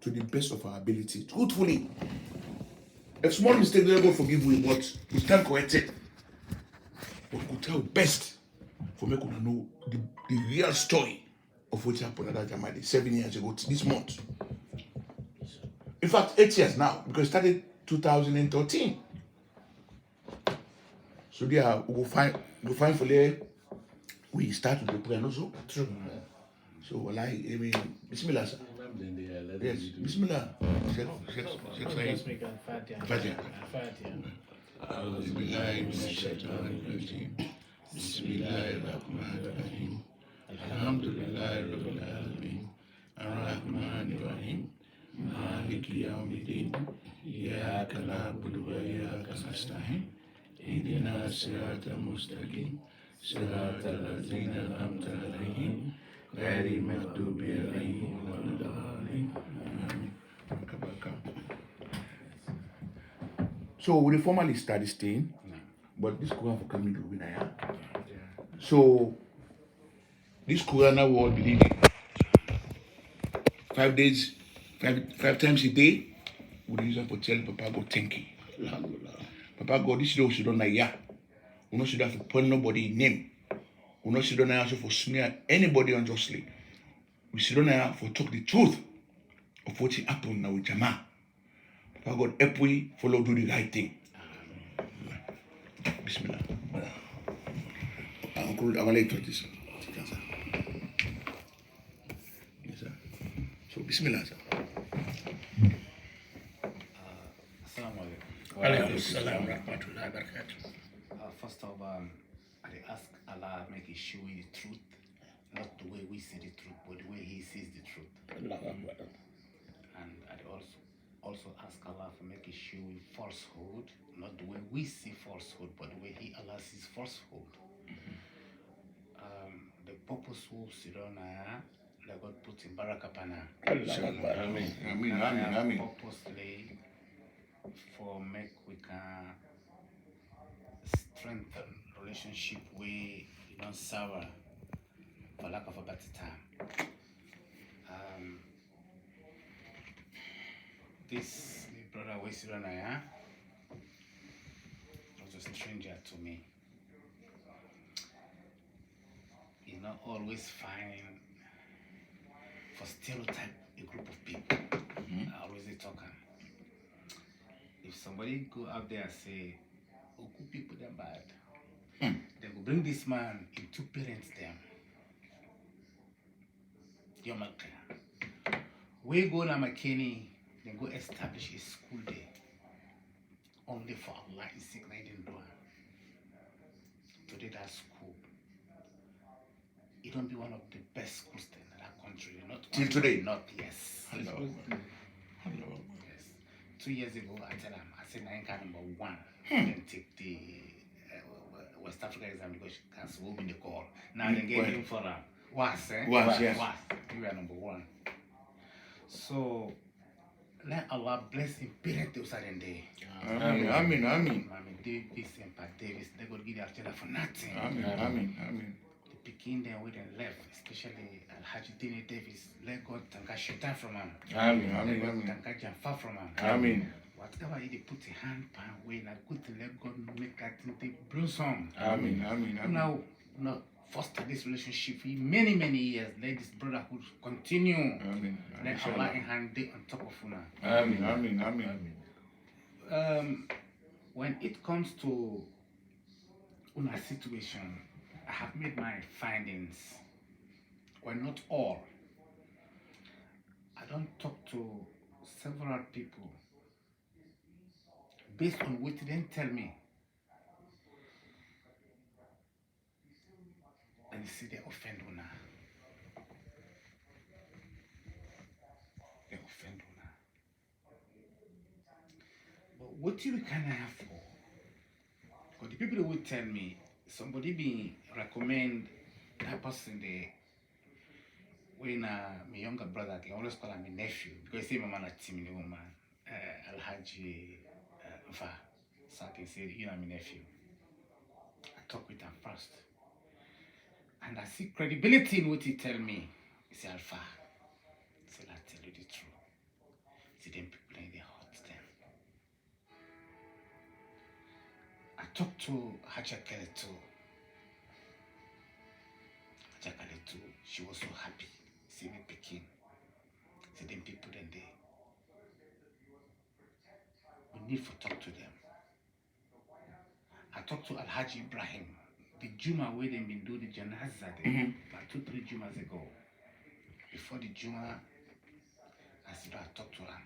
to the best of our ability, truthfully. A small mistake, God will forgive we, but we can't correct it. But we could tell best for me to know the real story of what happened at that Jamadi 7 years ago this month. In fact, 8 years now, because it started 2013. So there we go find for there. We start with the prayer also. True. So wallahi, I mean, Bismillah. Sir. Yes, Bismillah. Just make a Fatiha. Fatiha. أعوذ بالله من الشيطان الرجيم بسم الله الرحمن الرحيم الحمد لله رب العالمين الرحمن الرحيم مالك يوم الدين إياك نعبد وإياك نستعين اهدنا الصراط المستقيم صراط الذين أنعمت عليهم غير المغضوب عليهم ولا الضالين آمين. So we formally start this thing, but this Quran for coming to Winaya. So this Quran now we all believe in. 5 days, five times a day, we use it for tell Papa God thank you. Papa God, this is don't know ya. We not should have to put nobody name. We not should don't have for smear anybody unjustly. We should don't have for talk the truth of what happened now with Jama. Papa God, help we follow do the right thing. Bismillah. Uncle, I want to touch this. Yes, sir. So, Bismillah, sir. Assalamu alaikum. Alaykum assalam wa rahmatullahi wa barakatuh. First of all, I ask Allah make it show you the truth, not the way we see the truth, but the way He sees the truth. And I also ask Allah to make it show you falsehood, not the way we see falsehood, but the way Allah sees falsehood. The purpose of Sidona, that God put in Barakapana. Amen. Purposely for make we can strengthen relationship we don't sour for lack of a better time. This brother Wesidona was a stranger to me. You know, always find for stereotype a group of people. I always talking. If somebody go out there and say, oh, good people they're bad, they will bring this man into parents them. You're my clear. We go to McKinney, then go establish a school there. Only for Allah is sick night in door. Today that school. It don't be one of the best schools in that country. Not Till today? Not, yes. Hello. Yes. 2 years ago, I tell him, I said, I got number one. Then take the West Africa exam because cancer will be the call. Now they gave him for Was, eh? Was, yes. Was. You are number one. So, let Allah bless him, parent those are in there. Amen. Mommy Davis and Pat Davis, they go give their children for nothing. Amen. The Pekin then with them left, especially Al-Haji Dini Davis, let God tanka shaitan from him. Amen. Tanka Janfa from him. Amen. Whatever he put a hand pan way, not good to let God make that thing take blossom. Amen. Now, foster this relationship for many years. Let this brotherhood continue. Amen. Let Allah in hand day on top of Una. Amen. When it comes to Una situation, I have made my findings. Well, not all. I don't talk to several people based on what they didn't tell me. And you see, they offend Una. They offend Una. But what you can have for? Because the people that would tell me, somebody be recommend that person there. When my younger brother, I always call him my nephew because he say my man a team the woman, Al-Haji Fa. So I can say, you know, my nephew. I talk with him first. And I see credibility in what he tell me. He say, Alpha, I said, I tell you the truth. talked to Hachakele too. She was so happy. See me picking. See them people then they. We need to talk to them. I talked to Alhaji Ibrahim, the Juma where they been doing the Janaza there, about 2-3 Jumas ago. Before the Juma, I said I talked to him.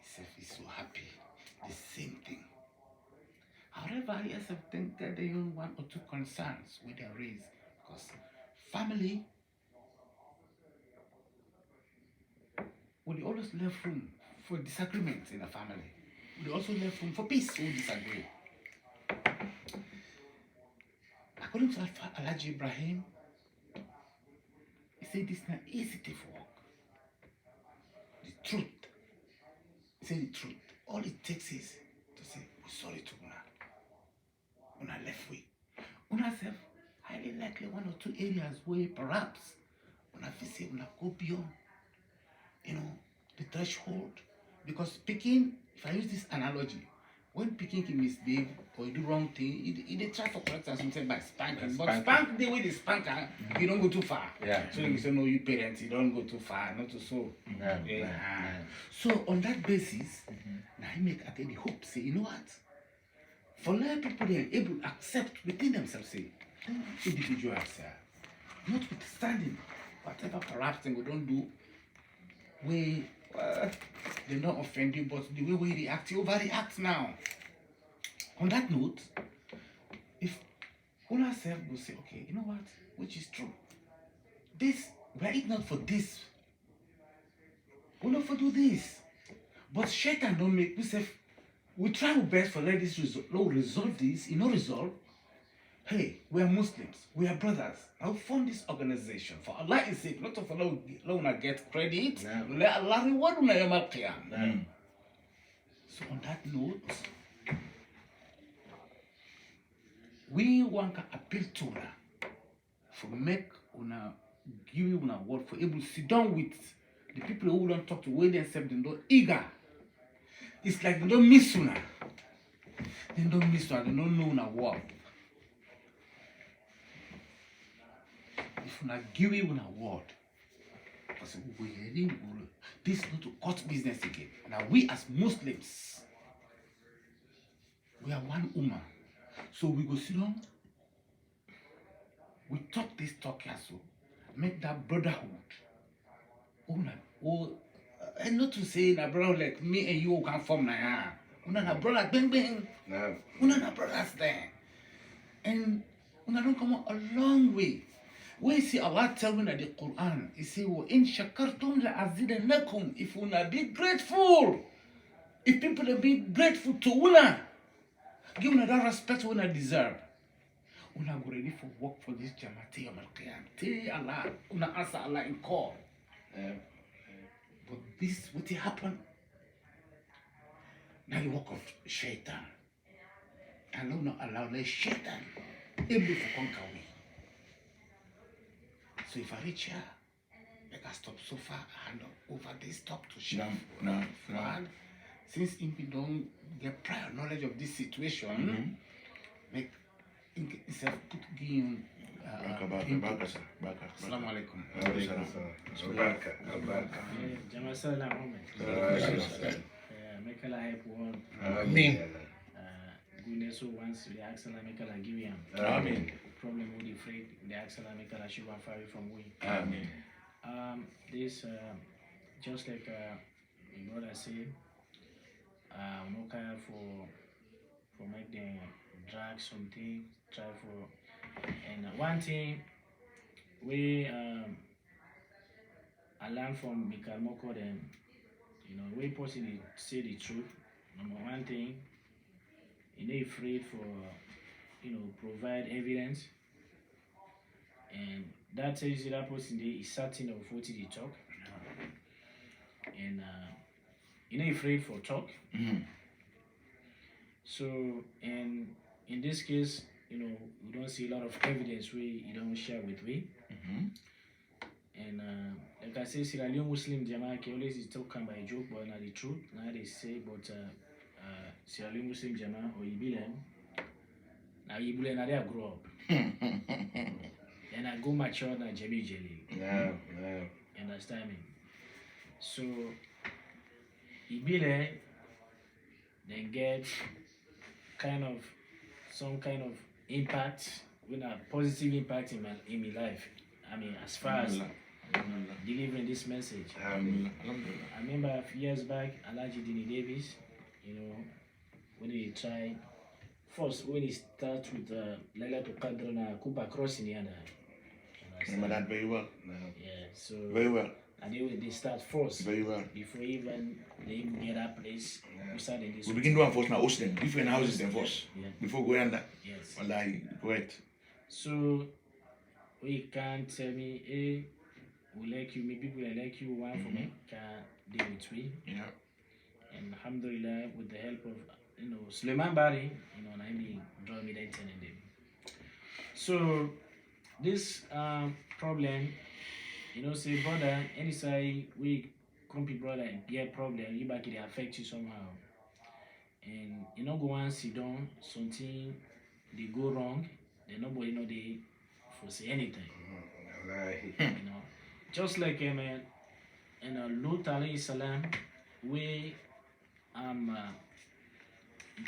He said he's so happy. The same thing. However, he has think that they have 1 or 2 concerns with their raise. Because family will always left room for disagreements in a family. We also left room for peace who disagree. According to Alhaji Ibrahim, he said it's not easy to work. The truth. He said the truth. All it takes is to say, we're sorry to Una. Una left way. Una said, highly likely 1 or 2 areas where perhaps Una say Una go beyond, the threshold. Because speaking, if I use this analogy, when picking can misbehave or you do wrong thing, they try for correct and something by spanking. But spank the way they spank, you don't go too far. Yeah. So you say, no, you parents, you don't go too far, not too so. So on that basis, now he make at any hope, say, you know what? For let people they are able to accept within themselves, say, individuals, notwithstanding whatever perhaps thing we don't do, we they don't offend you, but the way we react, you overreact now. On that note, if one self will say, okay, you know what, which is true. This, we are not for this. We not for do this. But Shaitan don't make we say, we try our best for let this resolve this, resolve. Hey, we are Muslims, we are brothers. I'll form this organization for Allah's sake, not to follow alone get credit. Let Allah reward you on Yawm al-Qiyam. So on that note, we want to appeal to Una for make Una give you Una word for able to sit down with the people who don't talk to where they accept them don't eager. It's like they don't miss Una. They don't miss Una, they don't know Una word. If Una give you Una word, because this is not to cut business again. Now we as Muslims, we are one ummah. So we go sit down, we talk this talk here, so make that brotherhood. And not to say that brother like me and you can form now. Una brother bang bang. Una brothers there. And una don't come a long way. We see Allah telling in the Quran, He say, "In shakartum la azidannakum." If una be grateful, if people be grateful to una, give una that respect una deserve. Una go ready for work for this Jamati Yawm al-Qiyam. Tell Allah, una answer Allah in call. But this what happened. Now the work of Shaitan. Allah not allow the Shaitan able to conquer me. So if I reach here, I can stop so far and over this talk to Chef. No. Since if we don't get prior knowledge of this situation, make himself put game. Assalamu alaikum. Make Allah help one. Amen. Goodness so once the accident make Allah give him. Amen. Problem with the afraid the accident make Allah shield and far from we. Amen. This just like my brother said, no care for make them drag something, try for and one thing we I learned from Mikal Moko them, we possibly say the truth. Number one thing, you know afraid for provide evidence, and that tells you that person is certain of what they talk, and you know afraid for talk. So and in this case, we don't see a lot of evidence we you don't share with we. And like I say, Sierra Leone Muslim Jama can always talk by a joke, but not the truth. Now they say, but Sierra Leone Muslim Jama or Ibilan, Now you believe I grow up. Then I go mature na jelly. Yeah. Understand me? So he be there, then get some kind of impact, with a positive impact in my life. I mean, as far as delivering this message. I remember a few years back, Alaji Dini Davis, when he tried first, when he starts with Laila to Kadrona Kuba crossing the other. Remember that very well. Yeah, so Very well. and they start first. Very well. Before even they even get that place, we started this. We begin doing first now, host them. Different houses them first. Yeah. Before going under. Yes. Wallahi, correct. So we can't tell me, hey, we like you, me people that like you, one for me, can deal with me. Yeah. And alhamdulillah, with the help of Suleiman Bari, and I mean draw me that and them. So this problem, say brother, anytime we company brother get problem, you back it affect you somehow. And go and sit down, something they go wrong, then nobody know they foresee anything. Just like in Lut alayhi salam, we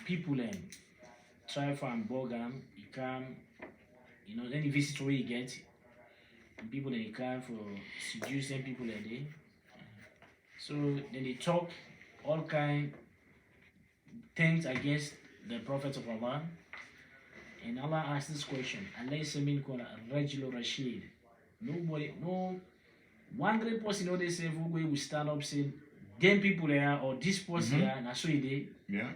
people and try for bogam, you can any visitor you get, people that you can for seducing people and they. So then they talk all kind things against the Prophet of Allah. And Allah asked this question, Alaysa minkum Rajul Rashid. Nobody, no 100% they say we will stand up say them people there or this person there, and so he did. Yeah.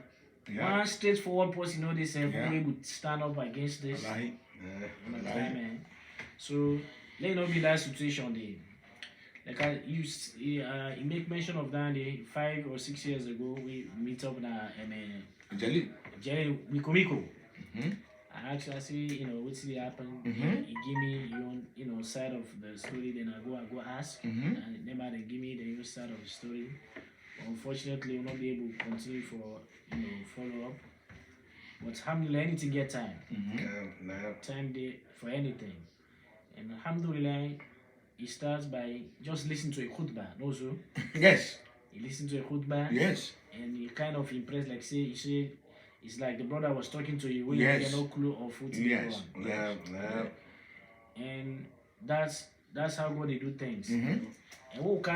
One straightforward person they say we would stand up against this. Man. So let not be that situation there. Like you make mention of that day 5 or 6 years ago we meet up na Jelly. Miko. I actually see, what's the happen. He give me your own, side of the story. Then I go ask, and then they give me the other side of the story. Unfortunately, we'll not be able to continue for follow up. But alhamdulillah, anything get time. Time there for anything. And alhamdulillah, he starts by just listening to a khutbah. Also, Yes. he listened to a khutbah. Yes. And he kind of impressed, like he said, it's like the brother was talking to you when Yes. you get no clue of what Yes. going Yes. And that's how God they do things. And what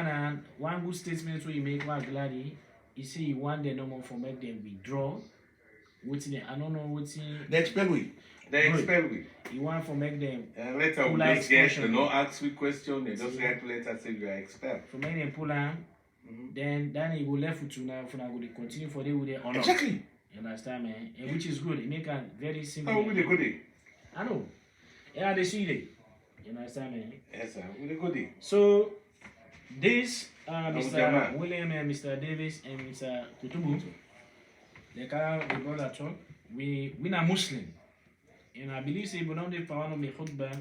one good statement where you make one gladly, you see you want the number for make them withdraw. I don't know what's They expect we. They expect we. you want for make them Later pull we out just get question. no ask we question. They just get later say you are expelled. for make them pull out, then you go left with you now for now go continue for them with their honor. Exactly. You understand, man? And which is good. It make a very simple. How will they go there? I know. Yeah, they see it. You understand, man? Yes, sir. Will they go there? So this Mr. Jamal. William and Mr. Davis and Mr. Kutubu, the brother talk, we are Muslim. And I believe say we don't do for one of the khutbah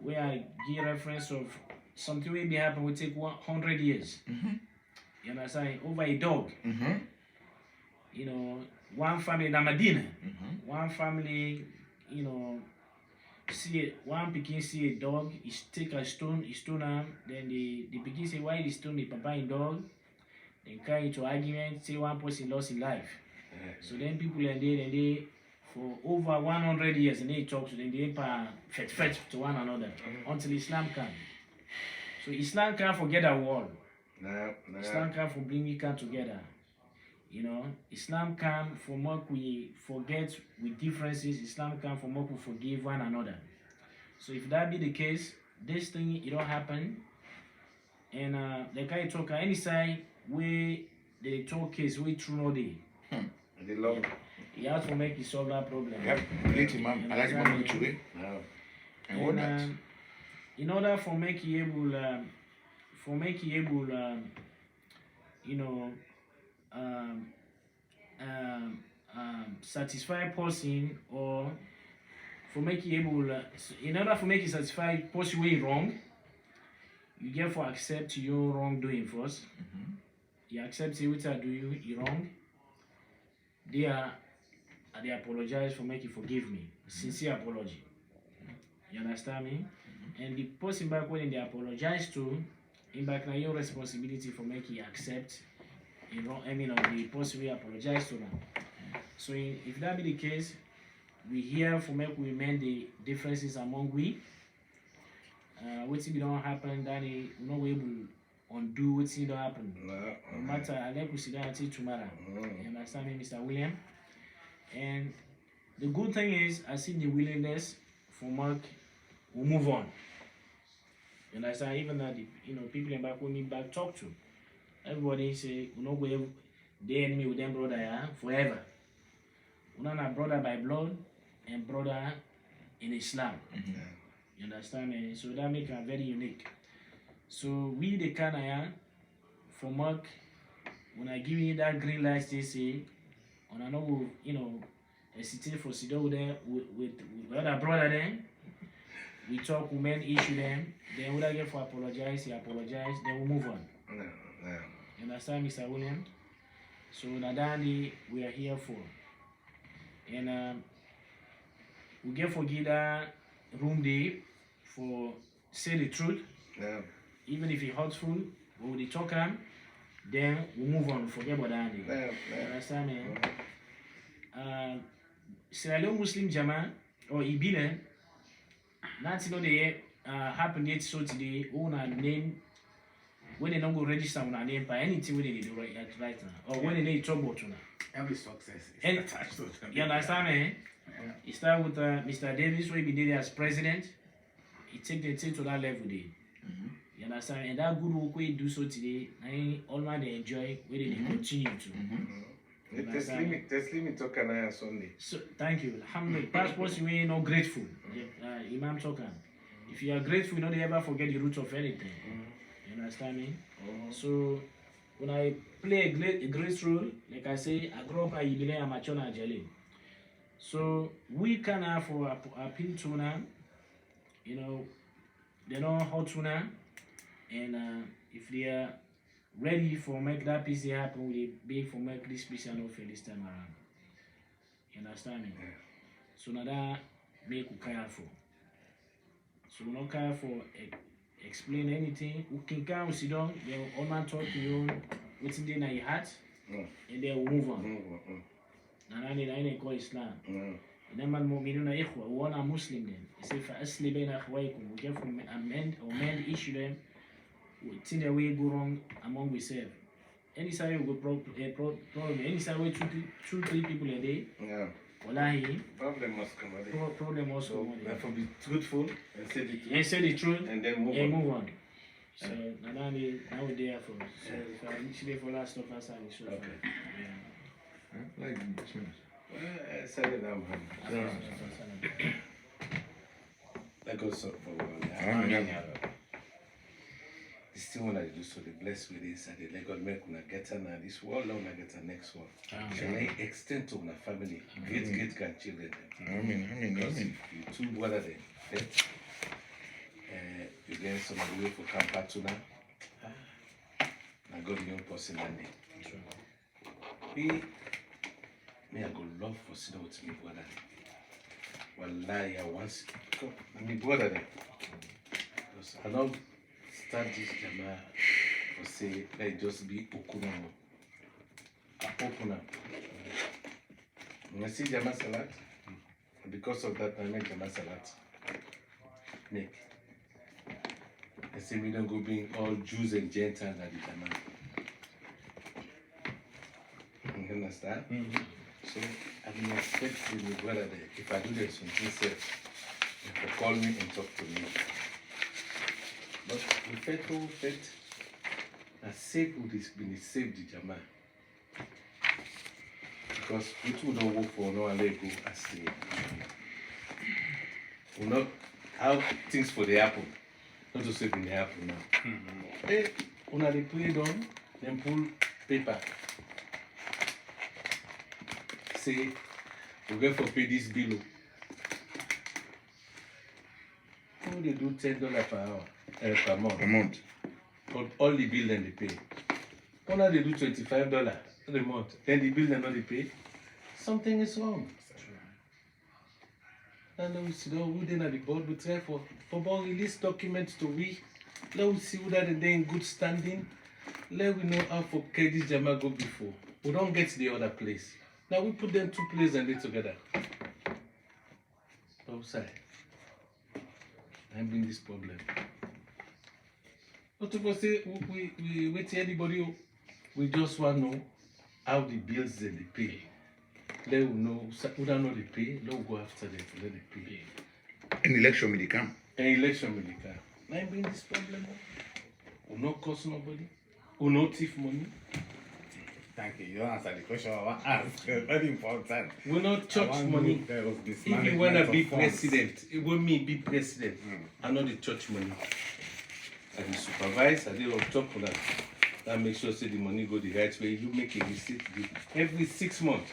where I give reference of something will be happen will take 100 years. You understand? Over a dog. One family in Medina. One family, see one pikin see a dog, he take a stone, he stone him, then the pikin say why the stone the papa and dog, then carry into argument, say one person lost his life. So then people and they for over 100 years and they talk to them, they fight to one another until Islam come. So Islam can't forget a war. Islam can't for bring we come together. Islam can for more we forget with differences. Islam can for more we forgive one another. So if that be the case, this thing it don't happen. And the guy talk any side where they talk case we true no day. They love it. He has to make it solve that problem. Yep. Late Imam. I like Imam Kuture. And all that. In order for make you able, satisfy person or for make you able, in order for make you satisfy person way wrong, you get for accept your wrongdoing first. You accept say what I do you wrong. There I dey apologize for make you forgive me. Sincere apology. You understand me? And the person back when they apologize to, in back now your responsibility for make you accept you know, I mean, the person we apologize to them. So if that be the case, we here for make we mend the differences among we. What if it don't happen, then we not able to undo what don't happen. No matter, I like we sit down until tomorrow. You understand me, Mr. William? And the good thing is, I see the willingness for Mark will move on. You understand? Even that, you know, people in back with me back talk to. Everybody say, we not go the enemy with them brother yeah, forever. We not brother by blood and brother in Islam. You understand me? So that make it very unique. So we the Canaan for Mark, when I give you that green light, they say, and I know you know, hesitate for sit down there with other brother then. We talk, we men issue them. Then we get for apologize, he apologize. Then we move on. You understand, Mr. William? So Nadani, we are here for, and we get for give that room day for say the truth. Even if it's hurtful, we will talk him. Then we move on. Forget about that. You understand me? Sierra Leone Muslim Jama or Ibile. Not know they happen yet so today. Own a name when they don't go register on a name by anything when they do right now, or when they trouble to now. Every success is And attached to them. you understand me? He start with Mr. Davis, where he did as president. He take the thing to that level there. You understand? And that good work we do so today, I all man they enjoy, where they continue to. Teslim to Kanaya Sunday. So thank you. Alhamdulillah. Passports you ain't not grateful. Imam Tokan. If you are grateful, you don't ever forget the roots of anything. You understand me? So when I play a great role, like I say, I grew up at Ibile and Machona Jale. So we can have for appeal tuna, you know, they know how tuna, and if they are ready for make that piece happen, we beg for make this piece and fail this time around. You understand me? So now that make we care for. So we not care for explain anything. We can come, we sit down, then all man talk to you, what's in there in your heart, and then we move on. And I call Islam. إنما المؤمنون إخوة وأنا Muslim then. He said فأصلحوا بين أخويكم. We get from amend issue them. We think the way go wrong among ourselves. Any side we go problem. Any side we two, three people a day. Wallahi. Problem must come out. Problem also come out. Therefore, be truthful and say the truth. And say the truth. And then move on. So now we there for. So if I initially for last stop outside the show. Okay. Like Bismillah. Salam. Let us for this thing when I do so the blessed with this and the let God make una get now this world now una get the next one. And I extend to my family, great grandchildren. Because if you two brother them, you get some of the way for Kampatuna. I got the young person and me I go love for sitting with me brother. Wallahi I once me brother them. Because I don't start this Jama for say let just be Okuna. Okuna. When I see Jama Salat, because of that I make Jama Salat. Make. I say we don't go bring all Jews and Gentiles at the Jama. You understand? So I can expect with my brother there, if I do that something safe, if they call me and talk to me. But the faith, I save who is been saved the Jama. Because we too don't work for no let go as the we know how things for the apple. Not to save in the apple now. Hey, when they put it on, then pull paper. Say, we going for pay this bill. How they do $10 per hour, per month? A month. But all the bill then they pay. How now they do $25 a month? Then the bill then not they pay. Something is wrong. And then we sit down, we then at the board, we try for board release documents to we. Let we see whether they're in good standing. Let we know how for this Jama go before. We don't get the other place. Now we put them two places and they together. Outside. I bring this problem. Not to say we wait anybody. We just want to know how the bills they pay. Let we know who don't know they pay. Let we go after them. Let they pay. An election will come. An election will come. Now I bring this problem. We not cost nobody. We not thief money. Thank you. You don't answer the question I want to ask. Very important. We not church money. If you want to be president, it will me be president. I know the church money. I will supervise. I will talk for that. That make sure say the money go the right way. You make a receipt every 6 months.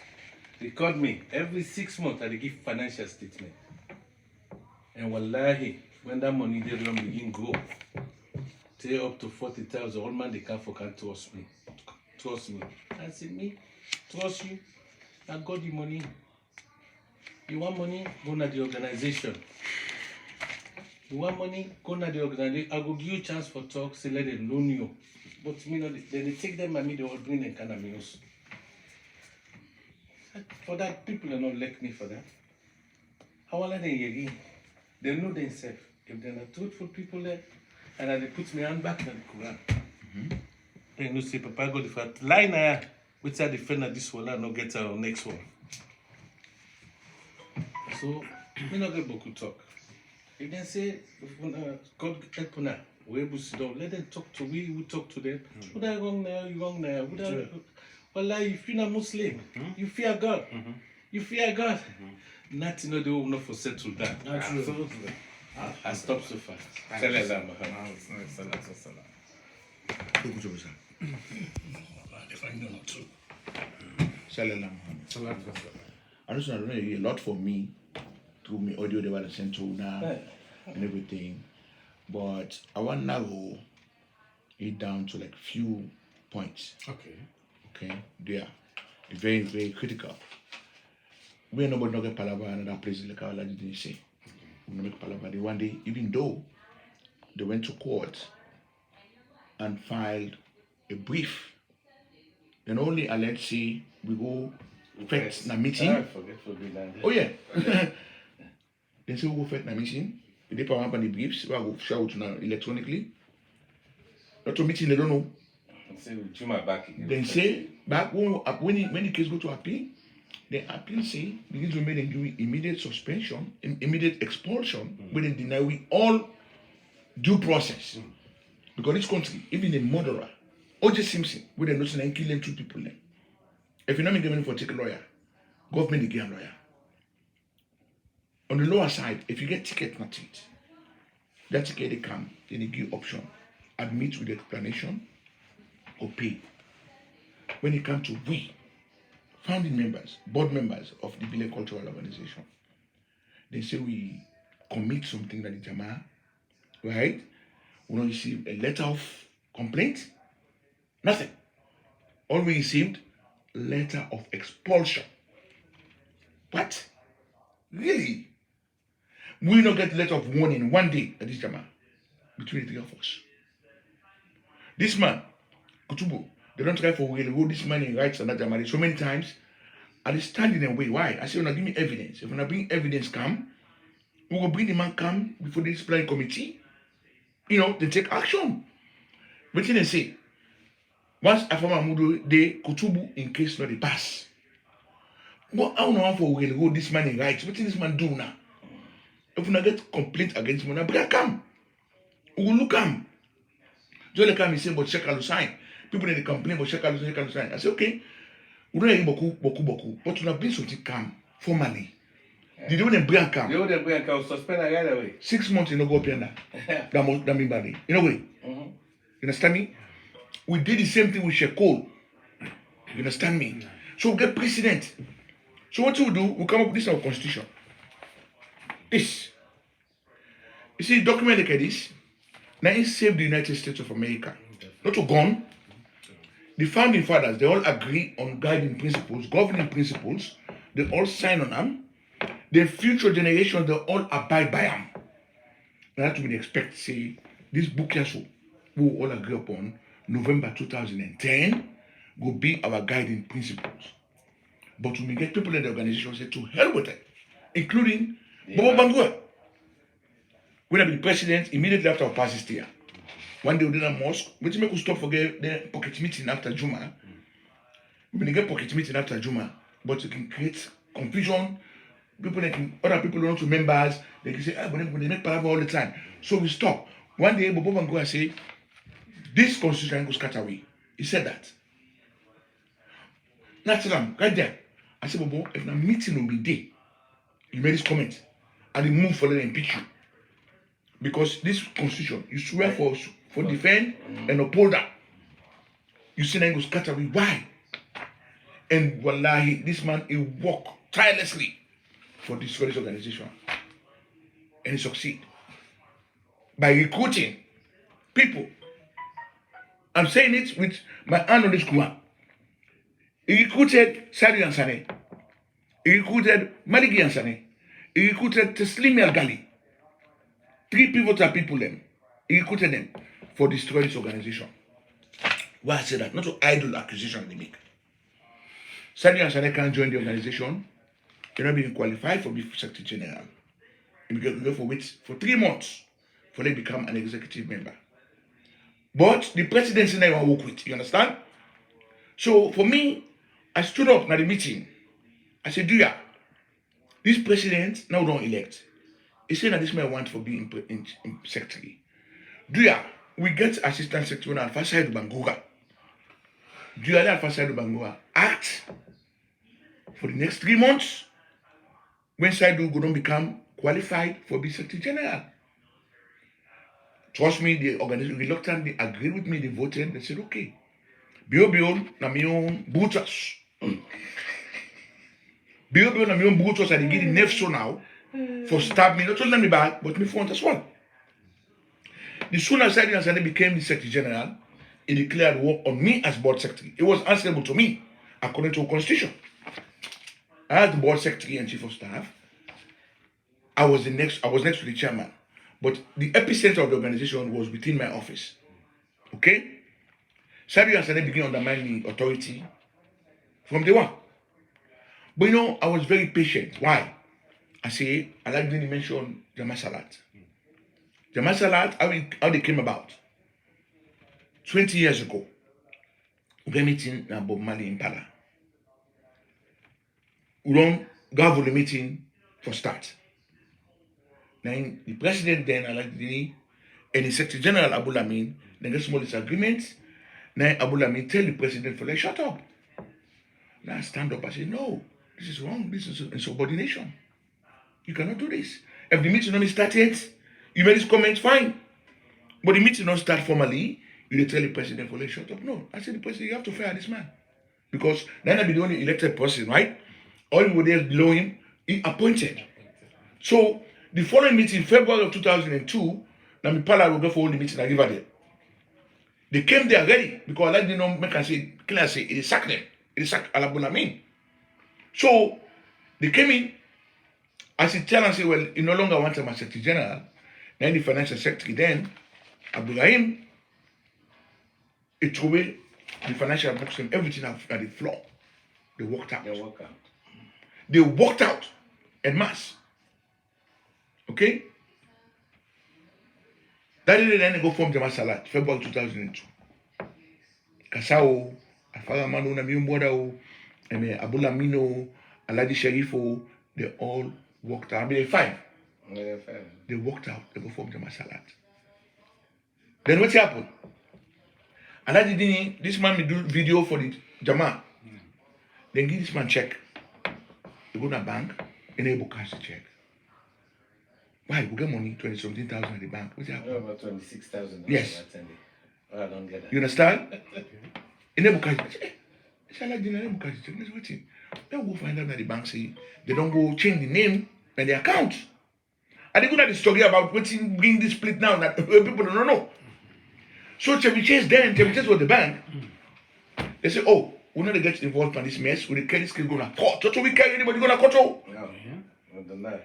Record me every 6 months. I give financial statement. And wallahi, when that money they don't begin grow, say up to 40,000. All man they can trust me. Trust me. I say me, trust you. I got the money. You want money? Go to the organization. You want money? Go to the organization. I will give you a chance for talk. Say let them loan you. But me no, then they take them and me they will bring them kind of meals. For that, people are not like me for that. I want them again. They know themselves. If they're not truthful people there, and they put me hand back in the Quran. Then you say, Papa go the fat line here. Which are the friend of this one and not get our next one. So, we not get beaucoup talk. If they say, God help now, we able to sit down, let them talk to we talk to them. Would I wrong now? You wrong now? Well, if you're not Muslim, you fear God. You fear God. Nothing no they will not for settle that. Absolutely. I stop so fast. Salam. I just know a lot for me through me audio they were sent to now and everything. But I want to narrow it down to like few points. Okay. They are very, very critical. We are nobody not get Palava another place like our lady didn't say. We make Palava the one day, even though they went to court and filed a brief. Then only let's say we go fetch na meeting. I forget for the land. Oh yeah. Then say we go fetch na meeting. They power up on the briefs. We go shout now electronically. Not to meeting they don't know. Say we do my back again. Then say back when the case go to appeal, the appeal say begins to make them do immediate suspension, immediate expulsion, when they deny we all due process. Because this country, even a murderer, O.J. Simpson, with a notion and killing 2 people then. If you're not making money for take a lawyer, government they give a lawyer. On the lower side, if you get ticket not it, that ticket they come, then they give option. Admit with explanation or pay. When it comes to we, founding members, board members of the Village Cultural Organization, they say we commit something that the Jama, right? We don't receive a letter of complaint, nothing. All we received, letter of expulsion. What? Really? We not get letter of warning one day at this Jama between the 3 of us. This man, Kutubu, they don't try for will hold this man in rights and that Jama so many times. I just stand in the way. Why? I say, give me evidence. If I bring evidence, come, we will bring the man come before the disciplinary committee. They take action. What did they say? Once Afama Mudo, they Kutubu in case not they pass. But I don't know for will hold this man in rights. What did this man do now? If we not get complaint against him, we come. We will look him. Just like I say, but check out the sign. People they complain, but check out the sign. I say, okay, we don't have boku. But we have been something calm formally. Did you bring a camp? You bring a camp, suspend a right away. 6 months you no go up here now. That mean bad. You know what? You understand me? We did the same thing with Shekol. You understand me? So we get precedent. So what we do, we come up with this our constitution. This. You see, document like this. Now it saved the United States of America. Not to gun. The founding fathers, they all agree on guiding principles, governing principles. They all sign on them. the future generation, they all abide by them. And that's what we expect, say, this book here, so, we all agree upon, November 2010, will be our guiding principles. But when we get people in the organization say to hell with it, including Bobo Bangura. When I be the president, immediately after our passes here. One day we did a mosque, we make us stop forget the pocket meeting after Juma. We get pocket meeting after Juma, but it can create confusion. Other people don't know members, they can say, but they make palaver all the time. So we stop. One day Bobo Bangura say, this constitution goes cut away. He said that. That's right there. I said, Bobo, if a meeting will be there, you made this comment, and they move for the impeach you. Because this constitution, you swear for defend and uphold that. You see that goes cut away. Why? And wallahi, this man, he worked tirelessly for this organization. And he succeed. By recruiting people. I'm saying it with my hand on this Quran. He recruited Sadi Ansane. He recruited Maliki Ansane. He recruited Taslimi Al-Ghali. 3 pivotal people them. He recruited them for destroy this organization. Why I say that? Not to idle accusation they make. Sadi Ansane can't join the organization. You're not being qualified for being Secretary General. And we go for 3 months for them to become an executive member. But the presidency never work with, you understand? So for me, I stood up at the meeting. I said, Duya, this president now don't elect. He said that this man want for being in secretary. Duya, we get assistant secretary on Sahid Bangura. Duya let Sahid Bangura act for the next 3 months when Sahid go don't become qualified for being secretary general. Trust me, the organization reluctantly agreed with me, they voted, they said, okay. Bio na mi own butchers. Bio na mi own butchers and they give the nefso now for stab me, not only me back, but me front as well. The soon as I became the Secretary General, he declared war on me as board secretary. It was answerable to me, according to the constitution. As the board secretary and chief of staff, I was next to the chairman. But the epicenter of the organization was within my office. Okay? Sadi Ansane began to undermine the authority from day one. But I was very patient. Why? I like to mention Jama Salat. Jama Salat, how they came about. 20 years ago, we were meeting in Bob Marley in Pala. We don't go the meeting for start. Now, the president then, Alagdini, and the Secretary General Abu Lamin, they get small disagreements. Now, Abu Lamin tell the president, for like, shut up. Now, I stand up. I say, no, this is wrong. This is insubordination. You cannot do this. If the meeting only started, you made this comment, fine. But the meeting not start formally, you tell the president, for like, shut up. No, I said, the president, you have to fire this man. Because then I'll be the only elected person, right? All the there below him, he appointed. So, the following meeting, February of 2002, Namipala will go for all the meeting I give her there. They came there ready because I like the make and say, clear say, it is sack them. It is sack Alabulamin. So, they came in. I said, tell and say, well, you no longer want him as Secretary General. Then the Financial Secretary, then, Abdulrahim, he threw away the financial box and everything at the floor. They walked out. They walked out en masse. Okay? That day then they go form Jama Salat, February 2002. Kasao, Afaramano, Namiumboda, Abu Lamino, Aladi Sharifo, they all walked out. I mean, 5. They walked out, they go form Jama Salat. Then what happened? Aladi Dini, this man will do video for the Jama. Then give this man check. They go to a bank and they book cash the check. Why? We get money, 20-something thousand at the bank. What's happening? About 26,000. Yes. Oh, I don't get that. You understand? In the book, I like the book. Then we'll find out that the bank say they don't go change the name and the account. And they go to the story about what's bring this split now that people don't know. So Chevy Chase was the bank. They say, oh, we're not going to get involved in this mess. With the credit skill going to court. So we carry anybody going to court. No. Understand?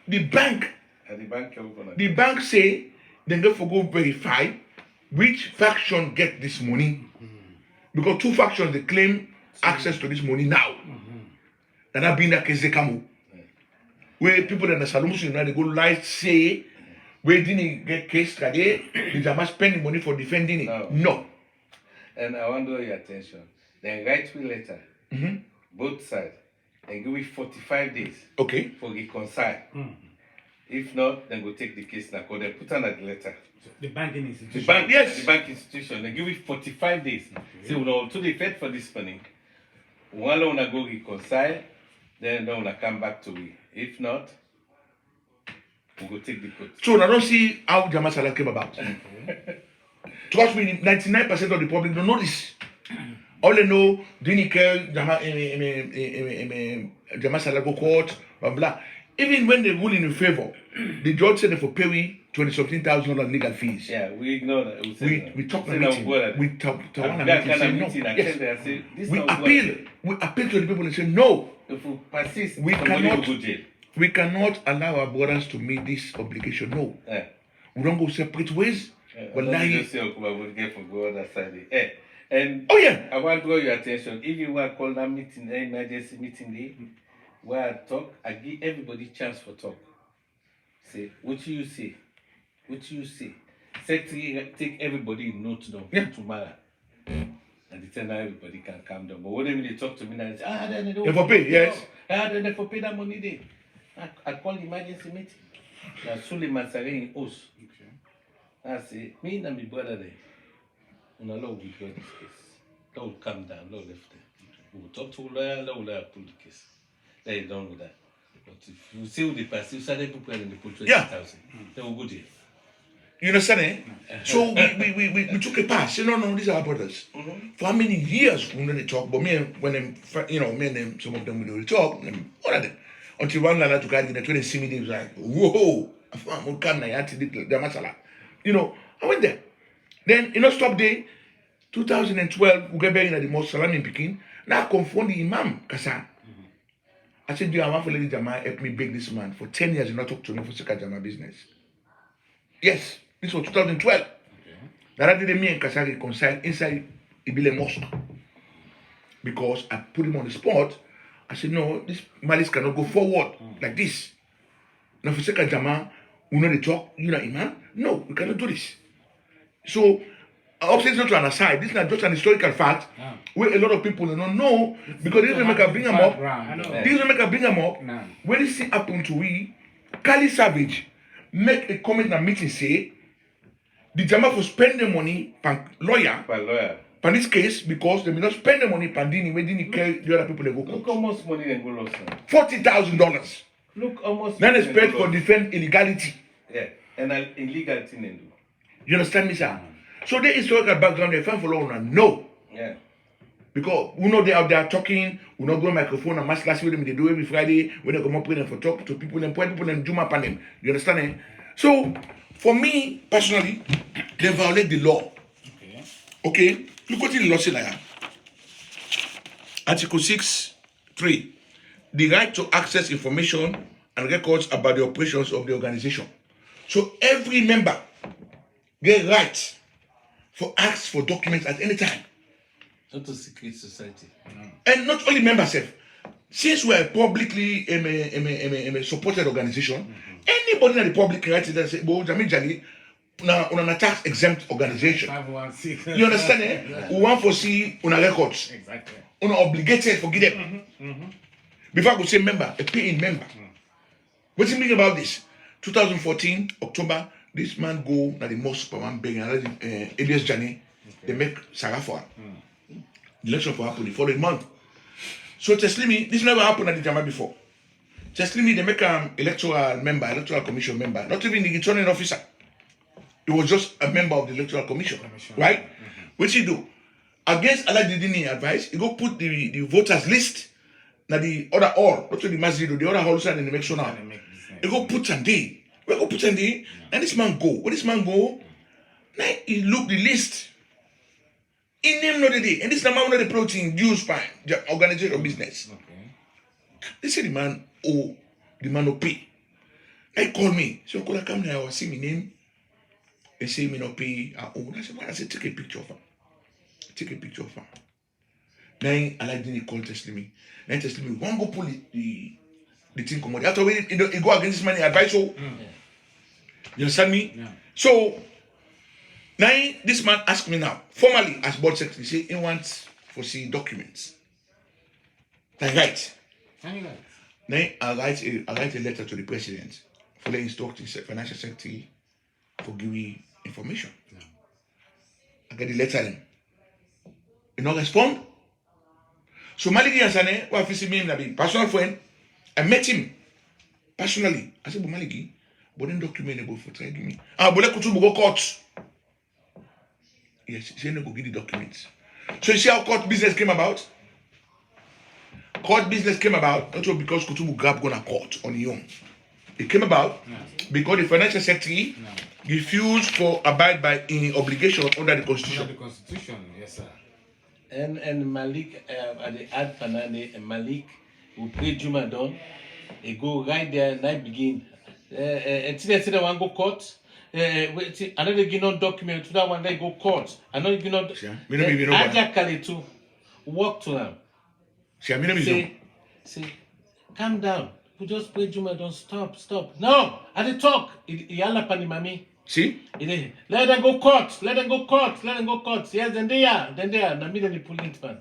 The bank, And the bank can open the bank say they go for go verify which faction get this money. Because two factions they claim access to this money now. That have been that case they come. Where people in the Salomon United they go lie say where didn't get case today, they just spending money for defending it. No. And I want to draw your attention. Then write me letter. Both sides. And give it 45 days. Okay. For reconcile. If not, then go take the case now. Because they put on the letter. The banking institution. The bank, Yes. The bank institution. They give it 45 days. Okay. So we know to the Fed for this money. One wanna go reconcile, then they wanna come back to it. If not, we go take the court. So I don't see how Jama Salah came about. Trust me, 99% of the public don't know this. All they know, didn't care Jama Salah go court, blah blah. Even when they rule in favor, the judge said they for pay $20,000 legal fees. Yeah, we ignore that. We talk on a meeting. We talk on a meeting. Say no. Yes. We appeal to the people and say no. If we persist, we cannot go jail. We cannot allow our brothers to meet this obligation. No. We don't go separate ways. Wallahi. Just say we'll get for go other side. And oh yeah. I want to draw your attention. If you want to call that meeting, emergency meeting day, where I talk, I give everybody chance for talk. Say, what you say? What you say? Secretary take everybody note down tomorrow. And they tell now everybody can calm down. But when they talk to me now, they say, then they don't. They for pay, yes. Then they for pay that money there. I call emergency meeting. Now Suleiman Sahid in Os. I say, me and my brother there. And Allah will withdraw this case. That will calm down. Allah left there. We will talk to lawyer. Allah will pull the case. They done with that. But if you see with the past, you started people and they put 20,000. They will go there. You understand, eh? So we took a pass. You know, no, these are our brothers. For how many years we don't talk? But me when them, me and them, some of them will talk. All of them. Until one lad to carry the 20 see me, they was like, whoa, I'm come now. You know, I went there. Then stop there. 2012, we get back in the mosque, Salam in Pekin. Now I confront the Imam Kassan. I said, do I want to let the Jama help me beg this man? For 10 years, he not talk to me for Seka Jama business. Yes, this was 2012. That did me and Kassan reconcile inside Ibile Mosque. Because I put him on the spot. I said, no, this malice cannot go forward like this. Now for Seka Jama, we know the talk, you know, Imam? No, we cannot do this. So, upset not to an aside, this is not just an historical fact where a lot of people don't know because this will make a bring them up. This will make a bring them up. When this thing happen to we, Kali Savage make a comment in a meeting say the Jama for spend the money per lawyer for this case because they may not spend the money per Dini when Dini carry the other people they go court. Look how much money they go lost now. $40,000. Look how much. Then they spend for defend illegality. Yeah, and an illegal thing they do. You understand me, sir? So the historical background, they find for long and no. Yeah. Because we know they out there talking, we not go microphone and mass class with them, they do every Friday when they come up with them for talk to people and point people and jump up on them. You understand? Eh? So for me personally, they violate the law. Okay? Look what the law says like Article 6(3). The right to access information and records about the operations of the organization. So every member get right for ask for documents at any time. Not a secret society. And not only members, since we're publicly a supported organization, anybody in the public can write it and say, well, Jamil now on a tax exempt organization. 516. You understand? Eh? We want to see on records. Exactly. On obligated for give them. Before I could say member, a paying member. What's the meaning about this? 2014, October, this man go na the mosque for one begging Elias Jani, they make Sarah for the election for happen the following month. So Teslimi, this never happened at the Jama before. Teslimi, they make electoral commission member, not even the returning officer. It was just a member of the electoral commission. Right? What he do? Against Allah Didini advice, he go put the voters list. Now the other all, not the masjid, the other hall side in the make sure now. He go put and day. We go put and day, and this man go. Where this man go? Now he look the list. He name not the day, and this is the man one of the protein used by the organization of business. They say the man The man no pay. He called me. So could I come there? I see my name. They say me no pay. I said, I said, take a picture of her. Take a picture of her. Then I like the call testing me. Then testing me. One go pull the thing come out. After we it go against this money advice. So you understand me? Yeah. So now this man asked me now, formally as board secretary, say he wants for see documents. I write. Then I write a letter to the president for the instruct the financial secretary for giving information. Yeah. I get the letter in. You not respond. So Maliki Yansane, what if me be personal friend, I met him personally. I said, but Maliki, but then document about for try give me. But let Kutubu go court. Yes, he said no go give the documents. So you see how court business came about? Court business came about not because Kutubu grab gonna court on his own. It came about because the financial secretary refused to abide by any obligation under the constitution. Under the constitution, yes, sir. And Malik, at the ad Panane, and Malik will pray Juma down. He go right there and I begin. Until they say they want go court. Another give no document to that one they go court. Another give no. I just too. Walk to them. Say, calm down. You just pray Juma, don't stop. No, I did talk. Yalla pani mami. See? Let them go court. Yes, then they are. Na me the police man.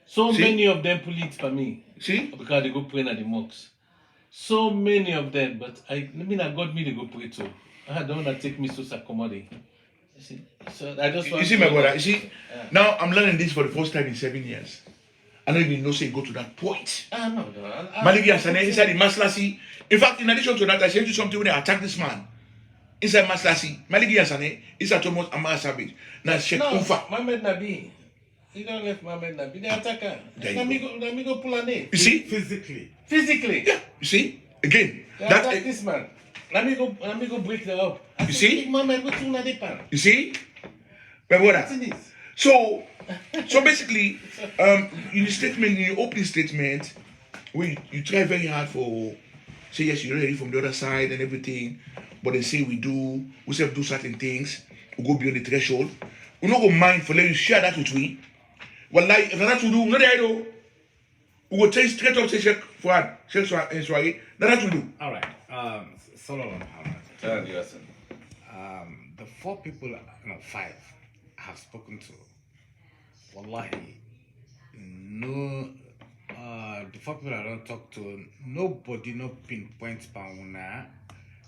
So See? many of them police for me. See? Because they go pray at the mosques. So many of them, but I mean I got me to go pray too. I don't want to take me so accommodate. See? So I just want you see my brother, you see? Now I'm learning this for the first time in 7 years. I don't even know say go to that point. No. Maliki Yansane inside the Maslasi. In fact, in addition to that, I said you something when they attack this man. Inside Maslasi, Maliki Yansane is at almost Amara Savage. Now Sheikh Ufa. Mohammed Nabi. He don't left Mohammed Nabi. The attacker. Let me go pull a name. You see? Physically. Yeah. You see? Again. They attack this man. Let me go break them up. You see? Mohammed, what's on the pan? You see? My brother. So basically, in the statement, in your opening statement, you try very hard for say yes, you're ready from the other side and everything, but they say we say do certain things, we go beyond the threshold. We not go mind for letting you share that with me. Well, like if that's to do, not I do. We go take straight up say Sheikh Faud, Sheikh Swarray. That's what we do. All right. Solomon Muhammad. The 4 people, no 5, I have spoken to. Wallahi, no. The 4 people I don't talk to, nobody no pinpoint Pauna.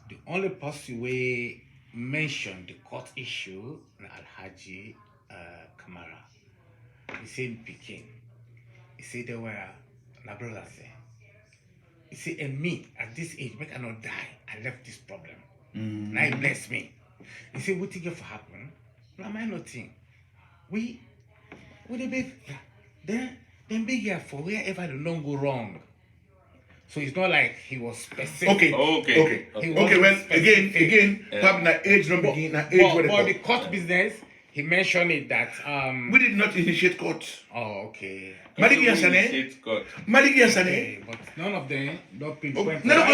The only person we mentioned the court issue, Al-Haji Kamara. He said Peking. He said they were my brother say. He said, and me at this age, make I not die. I left this problem. Now he bless me. He said, what thing for happen? No, I not think. We the big then big here for wherever the don't go wrong. So it's not like he was specific. Okay. Well, again, probably na age no begin, na age where for the court business, he mentioned it that we did not initiate court. Oh, okay. Maliki Yansane. Okay, but none of them don't pinpoint. No go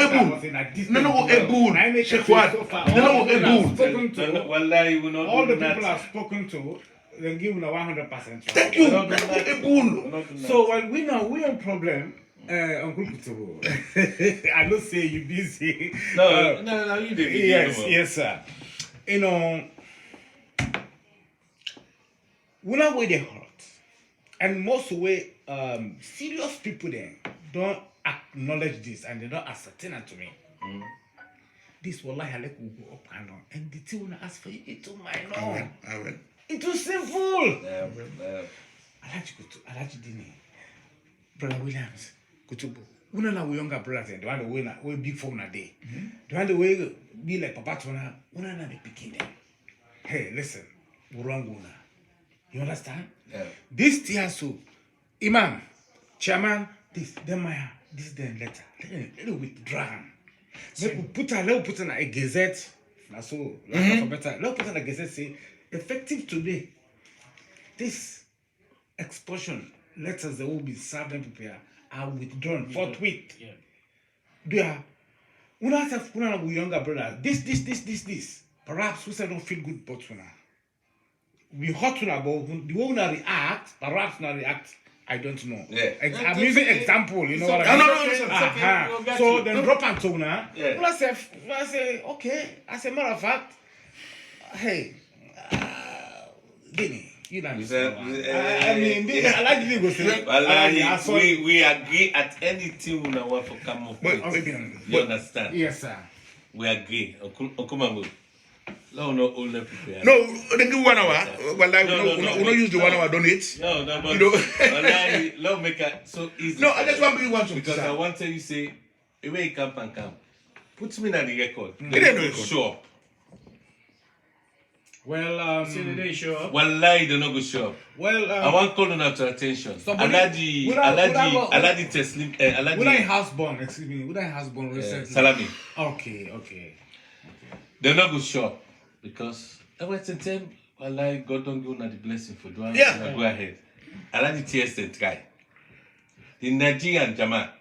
able. Sheikh Faud. No go able. Wallahi, we not all the people I've spoken to, they give 100%. Thank you. No go able. So when we have problem. Uncle Kutubu, I don't say you busy. No, you did. Yes, sir. You know, we know where they hurt, and most way, serious people then don't acknowledge this and they don't ascertain it to me. This wallahi halek will go up and on, and the thing will ask for you. It too minor. I will. It was simple. Yeah. Alaji Dini, Brother Williams. Kutubu. Una na we younger brothers and the one we big phone a day. The one the way be like Papa Tona, una na be picking them. Hey, listen, Uranguna. You understand? Yeah. This Tiasu, Imam, Chairman, this then letter. Let it withdraw. Let put in a gazette. So better. Let put in a gazette say effective today. This expulsion letters that will be served and prepared are withdrawn forthwith. Yeah. do ya? When I say when I younger brother, this. Perhaps we say don't feel good, but when we hot to about the way we react, perhaps not react. I don't know. Yeah. I'm using example, you know what okay. I mean? It's okay. We'll get So you. then drop and tone now. Yeah. Well, I say, okay. As a matter of fact, hey, Guinea, you know. I mean, I like the go say. We agree at anything we want for come up with. You understand? Yes, sir. We agree. Okumamu. No, older people. No, they give 1 hour. Well, like, we don't use the 1 hour donate. No, but you know. Love make it so easy. No, I just want to want to. Because I want to you say, away come and come. Put me in the record. They don't know. Sure. Well, See the day show up. One lie, they not go show up. Well, I want call on to attention. Aladi Teslim, Aladi. When I housebound, excuse me, when I housebound recently. Salami. Okay. They not go show up because I went to them. Wallahi, God don't give una the blessing for doing. Yeah. Go ahead. Aladi TS try. The Nigerian Jama,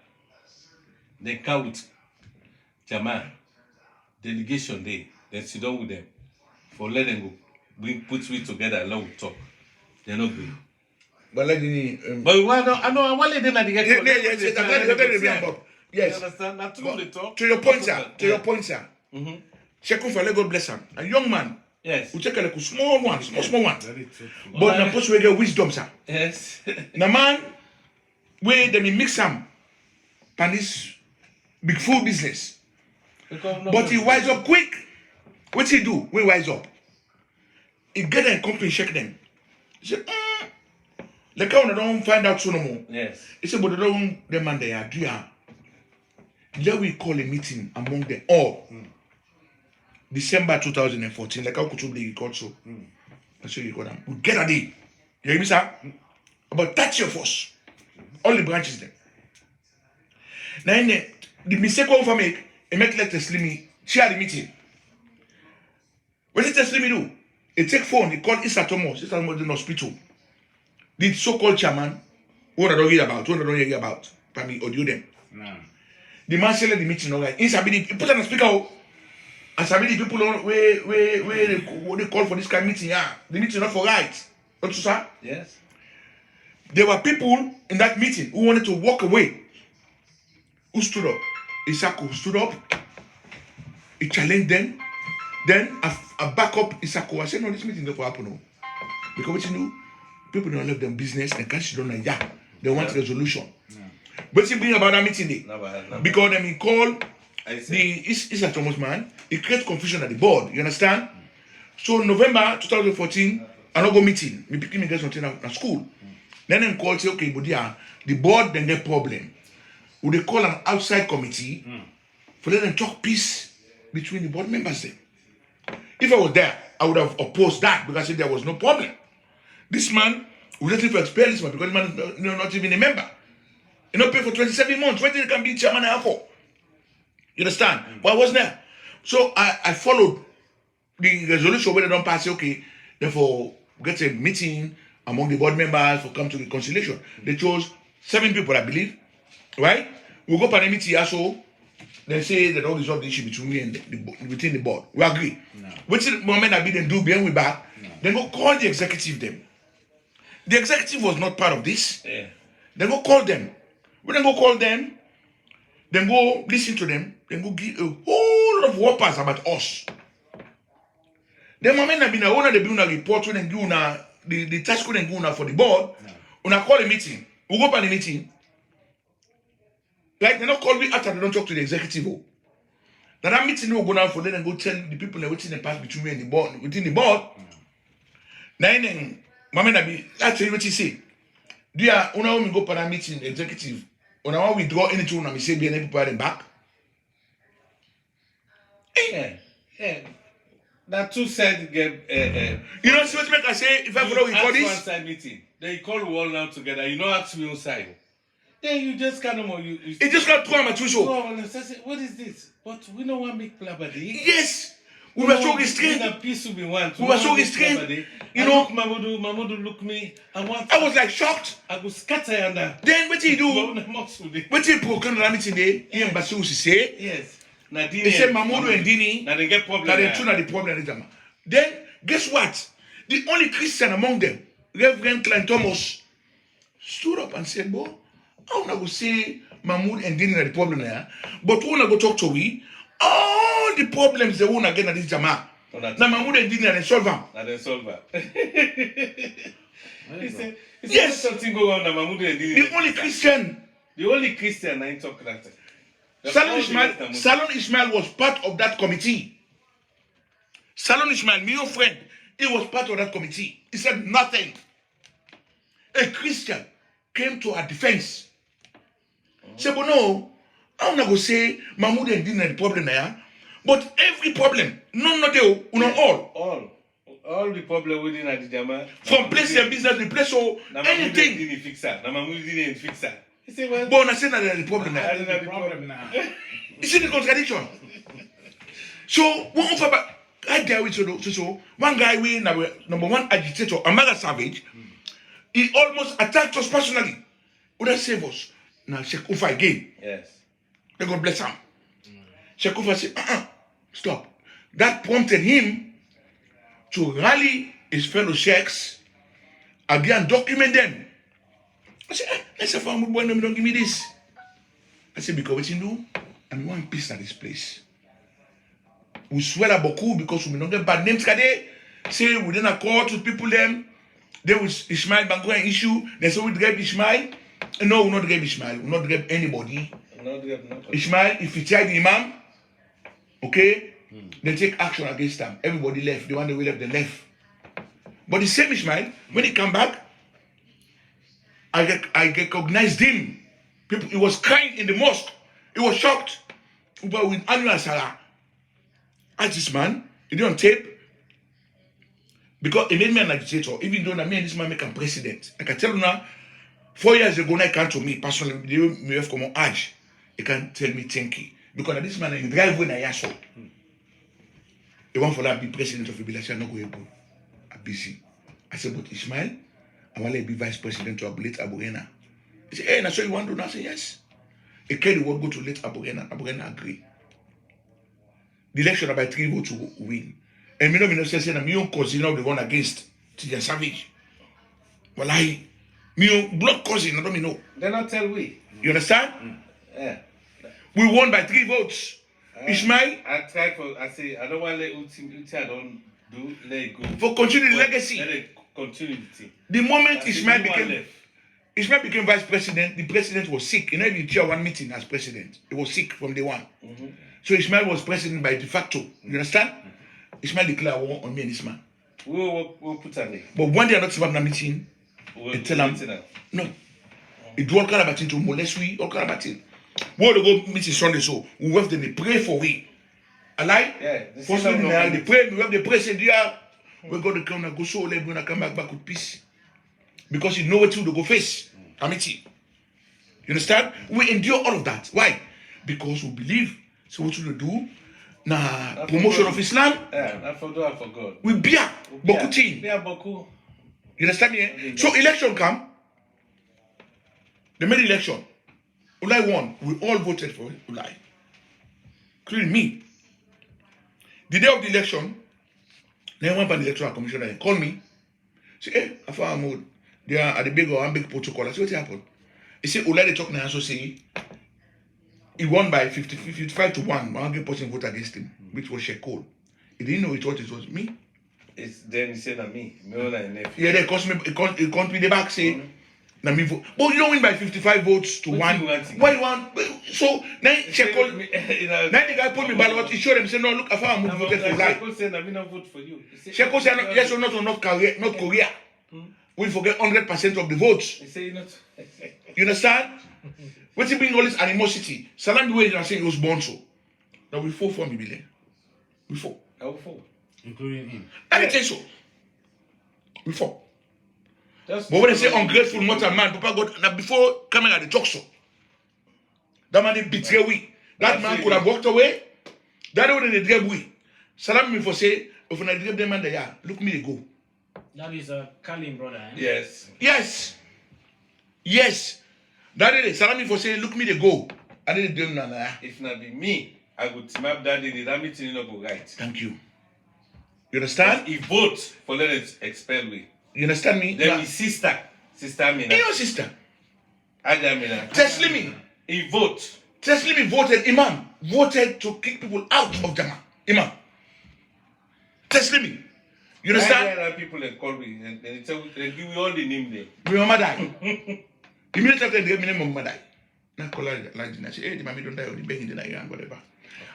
they come with Jama delegation day. Then sit down with them. For let them go, put we together along with talk. They're not good. But let me. But I know I want them at the get. Yes. You understand? Not true the talk. To your point, sir. Check for let God bless him. A young man. Yes. We check a small one. Very true. But na post we get wisdom, sir. Yes. Na man, where they mix him, and this big full business. But he wise up quick. What he do? We wise up. He get them company check them. He said, the cow don't find out soon no more. Yes. He said, but they don't the man they are do. Let we call a meeting among them all. December 2014. Like how could you record so? That's how you call them. We get a day. You hear me, sir? About 30 of us. All the branches them. Now the mistake one make, he make like the slimy chair the meeting. What did Teslim do? He take phone, he called Issa Thomas in the hospital. The so-called chairman, who I don't hear about, but me audio them. No. The man said the meeting, all right. He put on the speaker, and some the people where they call for this kind of meeting, yeah. The meeting not for right. Don't you, sir? Yes. There were people in that meeting who wanted to walk away. Who stood up? Isako stood up. He challenged them. Then I back up Isako. I said, no, this meeting don't happen. No. Because what you know, people don't love them business and can't don't know, yeah. They want resolution. But you bring about that meeting day. Because then he called the Issa Thomas man, it creates confusion at the board. You understand? So November 2014, another meeting. We pick me get something at school. Then they call say, okay, but yeah, the board then get problem. Would they call an outside committee for let them talk peace between the board members then? If I was there, I would have opposed that because if there was no problem. This man would let him expel this man because the man is not even a member. You know, pay for 27 months. When did he can be chairman for? You understand? But I wasn't there. So I followed the resolution where they don't pass, okay, therefore get a meeting among the board members for come to reconciliation. They chose 7 people, I believe. Right? We'll go for the meeting also. They say they don't resolve the issue between me and between the board. We agree. No. Which moment I be then do behind we back, then go call the executive them. The executive was not part of this. Yeah. Then go call them. When they go call them, then go listen to them, then go give a whole lot of whoppers about us. Then moment I be na one of the be una report when they do una the task when they do una for the board, una call a meeting. We go for the meeting. Like they don't call me after they don't talk to the executive. Now that meeting will go down for them and go tell the people that waiting the pass between me and the board within the board. Then Mama Nabi, I tell you what he say. Dear, una when we go for that meeting, the executive, una want withdraw anything una me say be any people them back. Yeah. That two side get you know see what make I say if I follow we call one this? side meeting. Then you call all now together. You know how to be on side. Then you just kind of It just got through my two show. What is this? But we don't want to make plabadi. Yes, We were so restrained. Peace we want. We were so restrained. You I know, look Mahmoud look me. I was like shocked. I go scatter under. Then what he do? What he broken the meeting day? He Basu say. Yes. They say Mahmoud and Dini. Now they get problem. Now they tune at the problem. Then guess what? The only Christian among them, Reverend Klein Thomas, stood up and said, "Bo, I wanna go say Mahmoud and Dini are the problem there, but we wanna go talk to we all the problems they wanna get at this Jama. Now Mahmoud and Dini are the solver. Now they solve that. Yes. Something go on. Mahmoud and Dini. The only Christian. The only Christian I talk that. Salon Ismail was part of that committee. Salon Ismail, my friend, he was part of that committee. He said nothing. A Christian came to our defense. Said, but no, I'm not going to say Mahmoud and Dini are the problem there, but every problem, none of them, all the problem within Adijama. From place and business, the place or anything. Didn't fix that. Mahmoud didn't fix that. He said, well, but I said that the problem now. That's the problem now. You see the contradiction. So one of our guy with so one guy we number one agitator, Amaga Savage, he almost attacked us personally. Would I save us? Now Sheikh Ufa again. yes. May God bless him. Sheikh Ufa said, stop. That prompted him to rally his fellow sheiks again, document them. I said, let's say, boy, no, don't give me this. I said, because what you do, and we want peace at this place. We swear a beaucoup because we don't get bad names. Say we didn't accord to people them. Then with Ishmael Bango an issue. They say we grab Ishmael. No, we not grab Ishmael. We not grab anybody. Ishmael, if you try the Imam, okay, they take action against them. Everybody left. The one that we left, they left. But the same Ishmael, when he come back, I recognized him. People, he was crying in the mosque. He was shocked. But with Anwar Salah, asked this man, he did on tape, because he made me an agitator, even though me and this man make him president. I can tell you now, 4 years ago, I came to me personally, they have come on edge. He can tell me thank you. Because this man in driveway na yaso. He want for that be president of Ibilashi, I'm not going to be busy. I said, but Ismail, I want to be vice president to late Aburena. He said, hey, that's what you want to do? I said, yes. He carried the word go to late Aburena. Aburena agree. The election about 3 votes to win. And me no say that me own cousin now the one against Tijan Savage. Well, me own blood cousin, I don't know. They not tell we. You understand? Yeah. We won by 3 votes. Ishmael. I tried for. I say I don't want to let Uti. I don't do let it go. For continue the legacy. Let it continue the thing. The moment Ishmael became vice president, the president was sick. You know, he chair one meeting as president. He was sick from day one. So Ishmael was president by de facto. You understand? Ishmael declared war on me and this man. We'll put her there. But one day I not survive a meeting. They tell him no. He do all kind of thing to molest we, all kind of thing. We will go meeting Sunday, so we have them, they pray for we. Alright? Yeah. First thing they pray, we have the pray, say, yeah, we're going to come and go so we're going to come back with peace. Because you know what to go face. Amity. You understand? We endure all of that. Why? Because we believe. So what we do? Now, promotion of Islam. Yeah, I forgot. We bear beaucoup thing. Bear beaucoup. You understand me? So election come. They made election. Ulai won. We all voted for Ulai. Including me. The day of the election, then went by the electoral commissioner and called me. Say, hey, I found a mood. They are at the big protocol. I said, what happened? He said, Ulai they talk now, so say he won by 55 to 1. 100% vote against him, which was Sheikh Cole. He didn't know it was me. Then he said, me. Yeah, they cost me, it can't be the back say, me vote. But you don't win by 55 votes to 1. Why you want? So, now Sheikh Cole, now the guy put me ballot, he showed them, say, no, look, I found a voted for right. Sheikh Cole said, I not vote for you. Sheikh Cole said, yes or not on North Korea. We forget 100% of the votes. He said, not. You understand? What's he bring all this animosity? Salam the way they are saying he was born so. Now we fought for me, Billy. We fought. I will fall. Including him. I didn't think so. We fought. But when they say ungrateful mortal man, Papa God, now before coming at the talk show, that man they betray we. That man could have walked away. That way they drag we. Salam me for say, if I give them man there, look me they go. That is a Kalim brother. Eh? Yes. Yes. Yes. That is Salam me for say, look me they go. I didn't do none. If not be me, I would team up that day. That meeting not go right. Thank you. You understand? He vote for let it expel me. You understand me? Then Now, his sister me your sister. I got me now. Teslimi. He vote. Teslimi voted, Imam, voted to kick people out of Jama. Imam. Teslimi. You understand? There are people that call me and they tell they give me all the name there. My mama died. Immediately after they gave me name, my mama died. Now call her like I say, hey, the mommy don't die or the baby didn't die and whatever.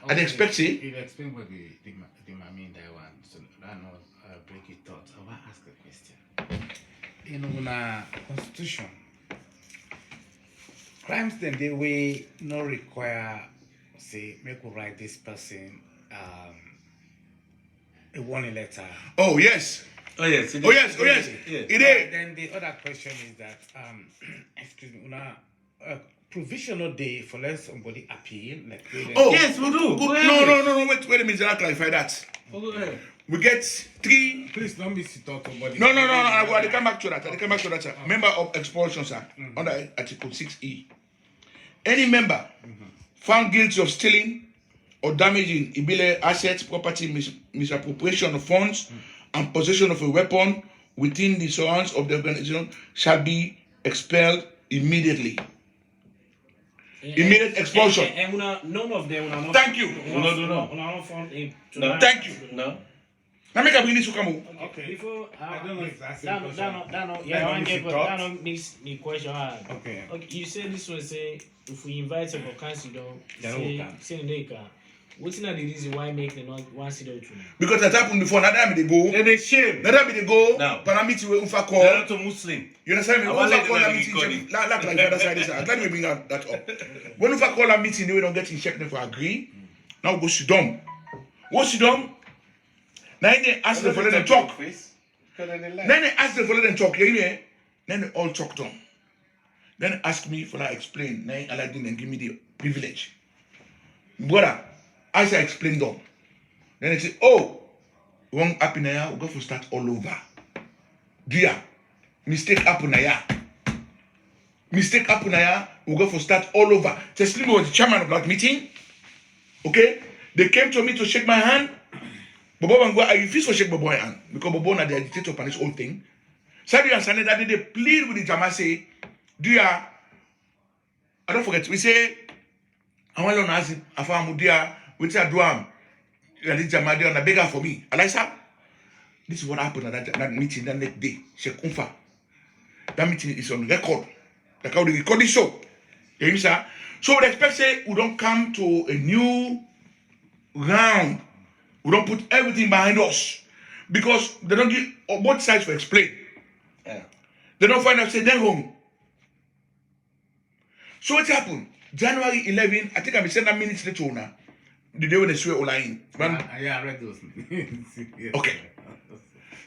I expect say. You explain what the mommy in that one, so I know break it thought. I want to ask a question. In our constitution, crimes then they way no require say make we write this person a warning letter. Oh yes. Oh yes. Oh yes. Oh yes. It is. Then the other question is that excuse me, provisional day for let somebody appeal like Oh yes, we do. No. Wait a minute. I'll clarify that. Go ahead. We get 3. please don't be sit out somebody. No. I'll come back to that. I'll come back to that, sir. Member of expulsion, sir, under Article 6E. Any member found guilty of stealing or damaging Ibile assets, property, misappropriation of funds, and possession of a weapon within the surrounds of the organization shall be expelled immediately. Immediate expulsion. And none of them are not. Thank you. No. Thank you. No. Now make a bring this to come. Okay. Before I don't know if that's that makes me question. Okay. You said this one say if we invite them for council, say they can. What's not the reason why make them not one sit out? Because that happened before. Now that they go. Then they shame. Now that they go. Now. Paramiti we unfa They're call. not a Muslim. You understand me? I When want Ufa let call them a be meeting, recorded. like the other side is. I'm glad we bring that up. When Ufa call a meeting, they don't get in check them for agree. Now go sit down. What sit down? Now they ask them for let them talk. Then they ask them for let them talk. You hear me? Then they all talk to them. Then they ask me for that explain. Then Aladdin and give me the privilege. Brother, as I explained them, then they say, oh, wrong happen now, we go for start all over. Dear, mistake happen now. Mistake happen now, we go for start all over. Teslimo was the chairman of that meeting. Okay? They came to me to shake my hand. Bobo Bango, I refuse to shake Bobo's hand because Bobo na the agitator for this whole thing. Sadi and Sunday that day they plead with the Jama say, dear, I don't forget, we say, I want to ask Afamu dear, we say Duam, and this Jama dear, and beg her for me. And I said, this is what happened at that meeting that next day. Sheikh Umfa. That meeting is on record. Like how they record this show. You hear me, sir? So we expect say we don't come to a new round. We don't put everything behind us. Because they don't give both sides to explain. Yeah. They don't find out say they're home. So what happened? January 11, I think I'm sending minutes later now. The day when they swear online. Yeah, I read those. Yes. Okay.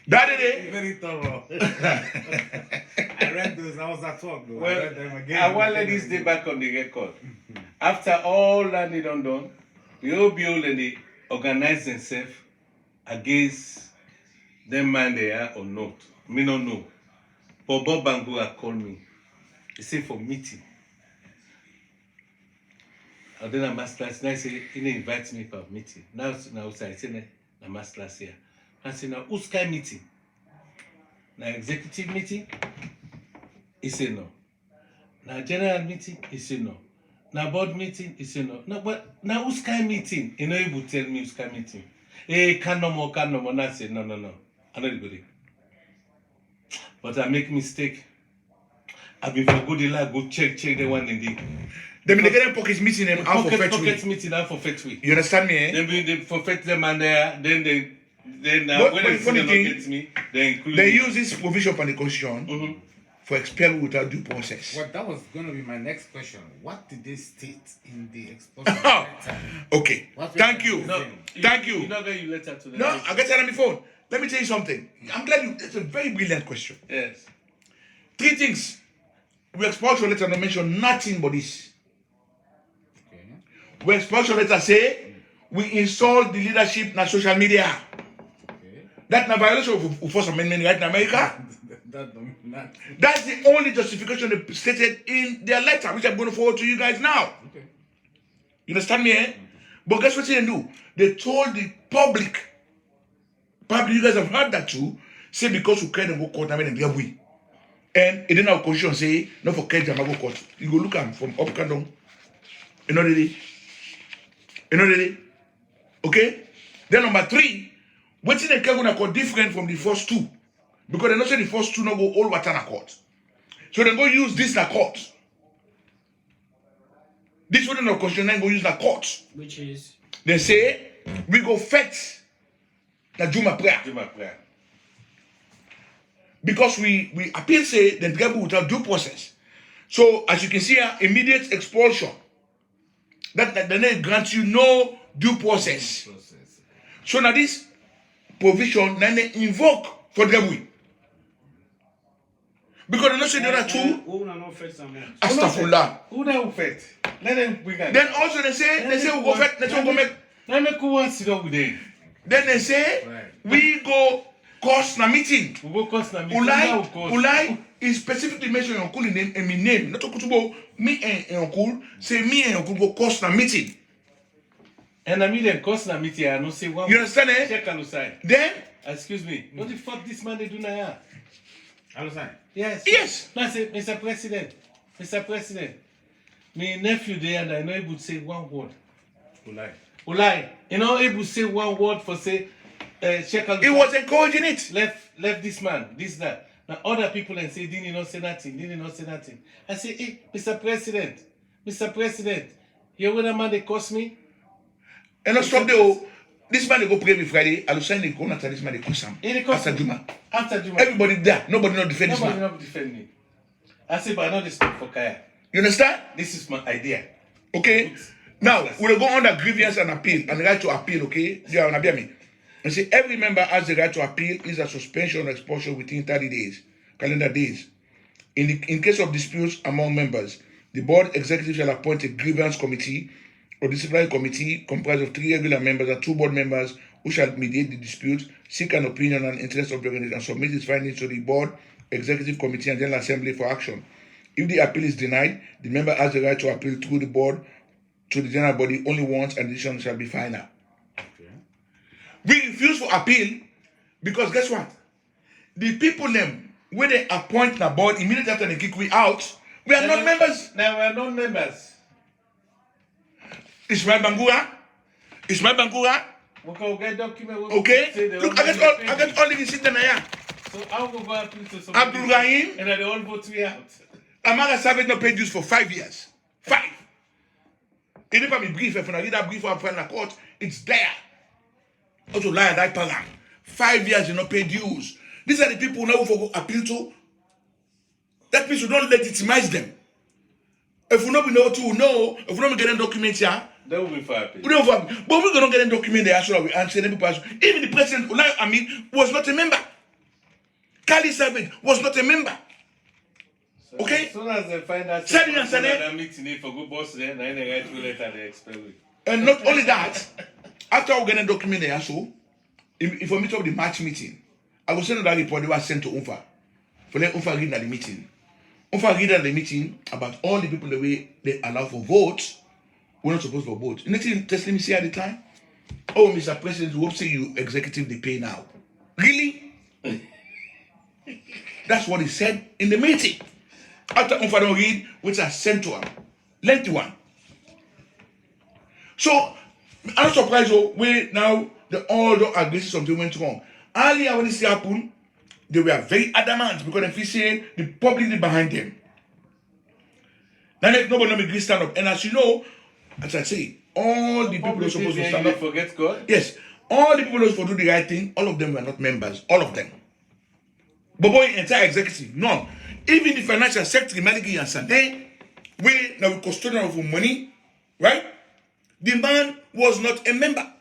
That day. Very thorough. I read those. I was at work though. Well, I read them again. I want to let this day back on the record. After all that they done, the OBO and they organize themselves against them man they are or not. Me no know. But Bob Bangura called me. He said for meeting. And then I master class. Now I say he invite me for a meeting. Now I say na master class here. I say now who's kind meeting? Now executive meeting? He said no. Now general meeting? He said no. Now board meeting? He said no. No, but now who's kind meeting? He no able to tell me who's kind meeting. Hey, can no more. Now I say no. I don't believe. But I make mistake. I been for good illa go check the one in the. They mean they get them pockets meeting them out for pocket meeting out for fetch week. You understand me? Then they forfeit them and then But when they see funny them thing, not get me, they include They me. use this provision from the constitution for expel without due process. Well, that was going to be my next question. What did they state in the expulsion letter? Okay. Thank you. No, Thank you. You know that you letter to them. No, I got it on the phone. Let me tell you something. I'm glad you. It's a very brilliant question. Yes. 3 things. We expulsion letter not mention nothing but this. Okay. We expulsion letter say we insult the leadership na social media. Okay. That's a violation of First Amendment right in America. That's the only justification they stated in their letter, which I'm going to forward to you guys now. Okay. You understand me, eh? But guess what they do? They told the public, probably you guys have heard that too, say because we can't go court, I mean, we. And it didn't have constitution say, not for Kenya, go court. You go look at them from up and down. You know, really? You know, really? Okay? Then number 3, what's in the Kenya court different from the first 2? Because they know say the first 2 no go all water na court. So they go use this na court. This one of constitution go use na court. Which is? They say, we go fetch na Juma prayer. Juma prayer. Because we appeal say the devil without due process. So as you can see here, immediate expulsion. That then grants you no due process. So now this provision then they invoke for the devil. Because they not say the other 2. Who not fetch someone? Astaghfirullah. Who that will fetch? Let them bring it. Then also they say we go fetch. Let's go make. Let me go and sit down with them. Then they say we go cause na meeting. We go cause na meeting. Ulai is specifically mention your uncle in name and me name. Not to kutubo me and uncle. Say me and uncle go cause na meeting. And I mean them cause na meeting. I no say one. You understand, eh? Check Alusai. Then excuse me. What the fuck this man they do now? Alusai. Yes. Yes. No, I say, Mr. President. Mr. President. My nephew there and I know able to say one word. Ulai. You know able to say one word for say check Alusai. He was encouraging it. Left this man, this, that. Now other people and say, didn't not say nothing. I say, hey, Mr. President, you know man they cost me? And not stop there. This man they go pray me Friday. Alusai they go after this man they cost him. After Juma. Everybody there. Nobody not defend this man. Nobody not defend me. I say, but I know this stuff for Kaya. You understand? This is my idea. Okay. Now we'll go under grievance and appeal and the right to appeal. Okay. You are me. And say every member has the right to appeal is a suspension or expulsion within 30 days, calendar days. In case of disputes among members, the board executive shall appoint a grievance committee or disciplinary committee comprised of 3 regular members and 2 board members who shall mediate the dispute, seek an opinion and interest of the organization, and submit its findings to the board, executive committee, and general assembly for action. If the appeal is denied, the member has the right to appeal through the board to the general body only once, and the decision shall be final. We refuse to appeal because guess what? The people them when they appoint the board immediately after they kick we out, we are not members. Now we are not members. Ismail Bangura. We can get document. Okay. Look, I get all living sitting there. So how we go appeal to somebody? Abdul Rahim. And they all vote me out. Amara Savage not paid dues for 5 years. 5. It never be brief. If I read that brief from the court, it's there. Also lie at that program. 5 years you not pay dues. These are the people now who appeal to. That means we don't legitimize them. If we not be know to know, if we not get them documents here, that will be for appeal. We don't have, but we don't get them document there. So we answer them people. Even the president, Ulai Amin, was not a member. Kali Savage was not a member. So okay. As soon as they find out that meeting for good boss, then they write to letter they expel it. And not only that, after we get a document there, so if we meet up the March meeting, I will send that report they were sent to Unfa. For let Unfa read at the meeting. Unfa read at the meeting about all the people the way they allow for votes. We're not supposed to vote. Anything testing me say at the time? Oh, Mr. President, we hope say you executive they pay now. Really? That's what he said in the meeting. After Unfa don't read, which are sent to him. Lengthy one. So, I'm not surprised where now all the aggressive something went wrong. Earlier when this happened, they were very adamant because they feel saying the public is behind them. Now nobody agree stand up. And as you know, as I say, all the people who are supposed to stand up. Forget God? Yes. All the people who are supposed to do the right thing, all of them were not members. All of them. But boy, entire executive, none. Even the financial secretary, Maliki and Sade, we now custodian of money, right? The man was not a member.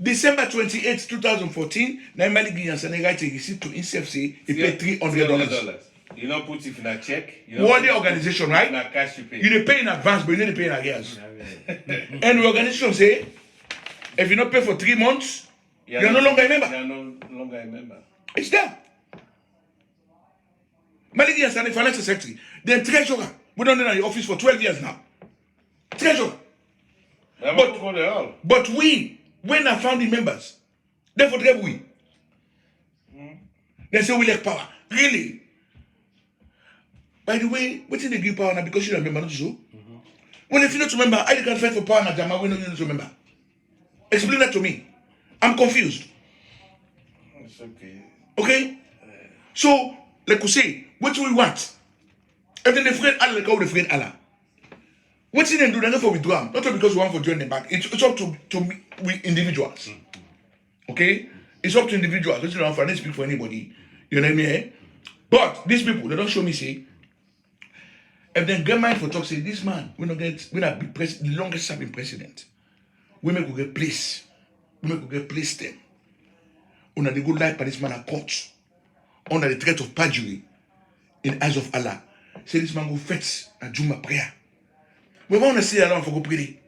December 28, 2014, now Maliki and Sade write a receipt to himself say he paid $300. You don't put it in a check. Worldly organization, right? In a cash you pay. You dey pay in advance, but you need to pay in arrears. And the organization say, if you not pay for 3 months, you're no longer a member. You're no longer a member. It's there. Maliki is the financial secretary. Then treasurer. We don't know in the office for 12 years now. Treasurer. But we, when I found the members, therefore we. They say we lack power. Really? By the way, what's in the give power now because you're a member, not so? Well, if you're not a member, I can fight for power now, Jama, when you're not a member. Explain that to me. I'm confused. It's okay. Okay? So, like we say, what do we want? If they friend Allah, like how they friend Allah. What's in them do? They're not for withdraw. Not because we want to join them back. It's up to we individuals. Okay? It's up to individuals. Let's not speak for anybody. You know what I mean? But these people, they don't show me say, if they get mind for talk, say this man, we not be the longest serving president. Women could get placed. Women could get placed them. Under the good life by this man at court. Under the threat of perjury in the eyes of Allah. Say this man go fetch a Juma prayer. We want to see Allah for go pray.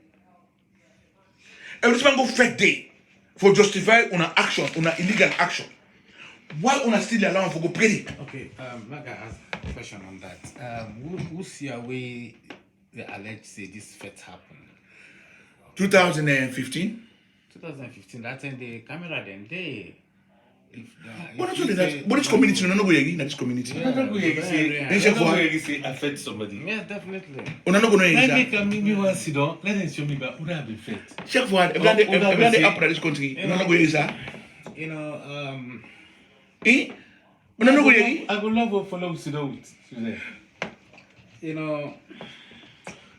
If this man go fetch day for justify una action, una illegal action. Why una still allow for go pray? Okay, I can ask a question on that. Who see a way the alleged say this fete happened? 2015. 2015. That's in the camera then they. What is that? What is community? No, go in this community. I don't go say affect somebody. Yeah, definitely. Una no go know Let me exactly. come me one sit down. Let them show me about who have been fed. Check for what. If they up this country, una no go in. You know, Eh? Una no go in. I would love to follow sit down with. you know,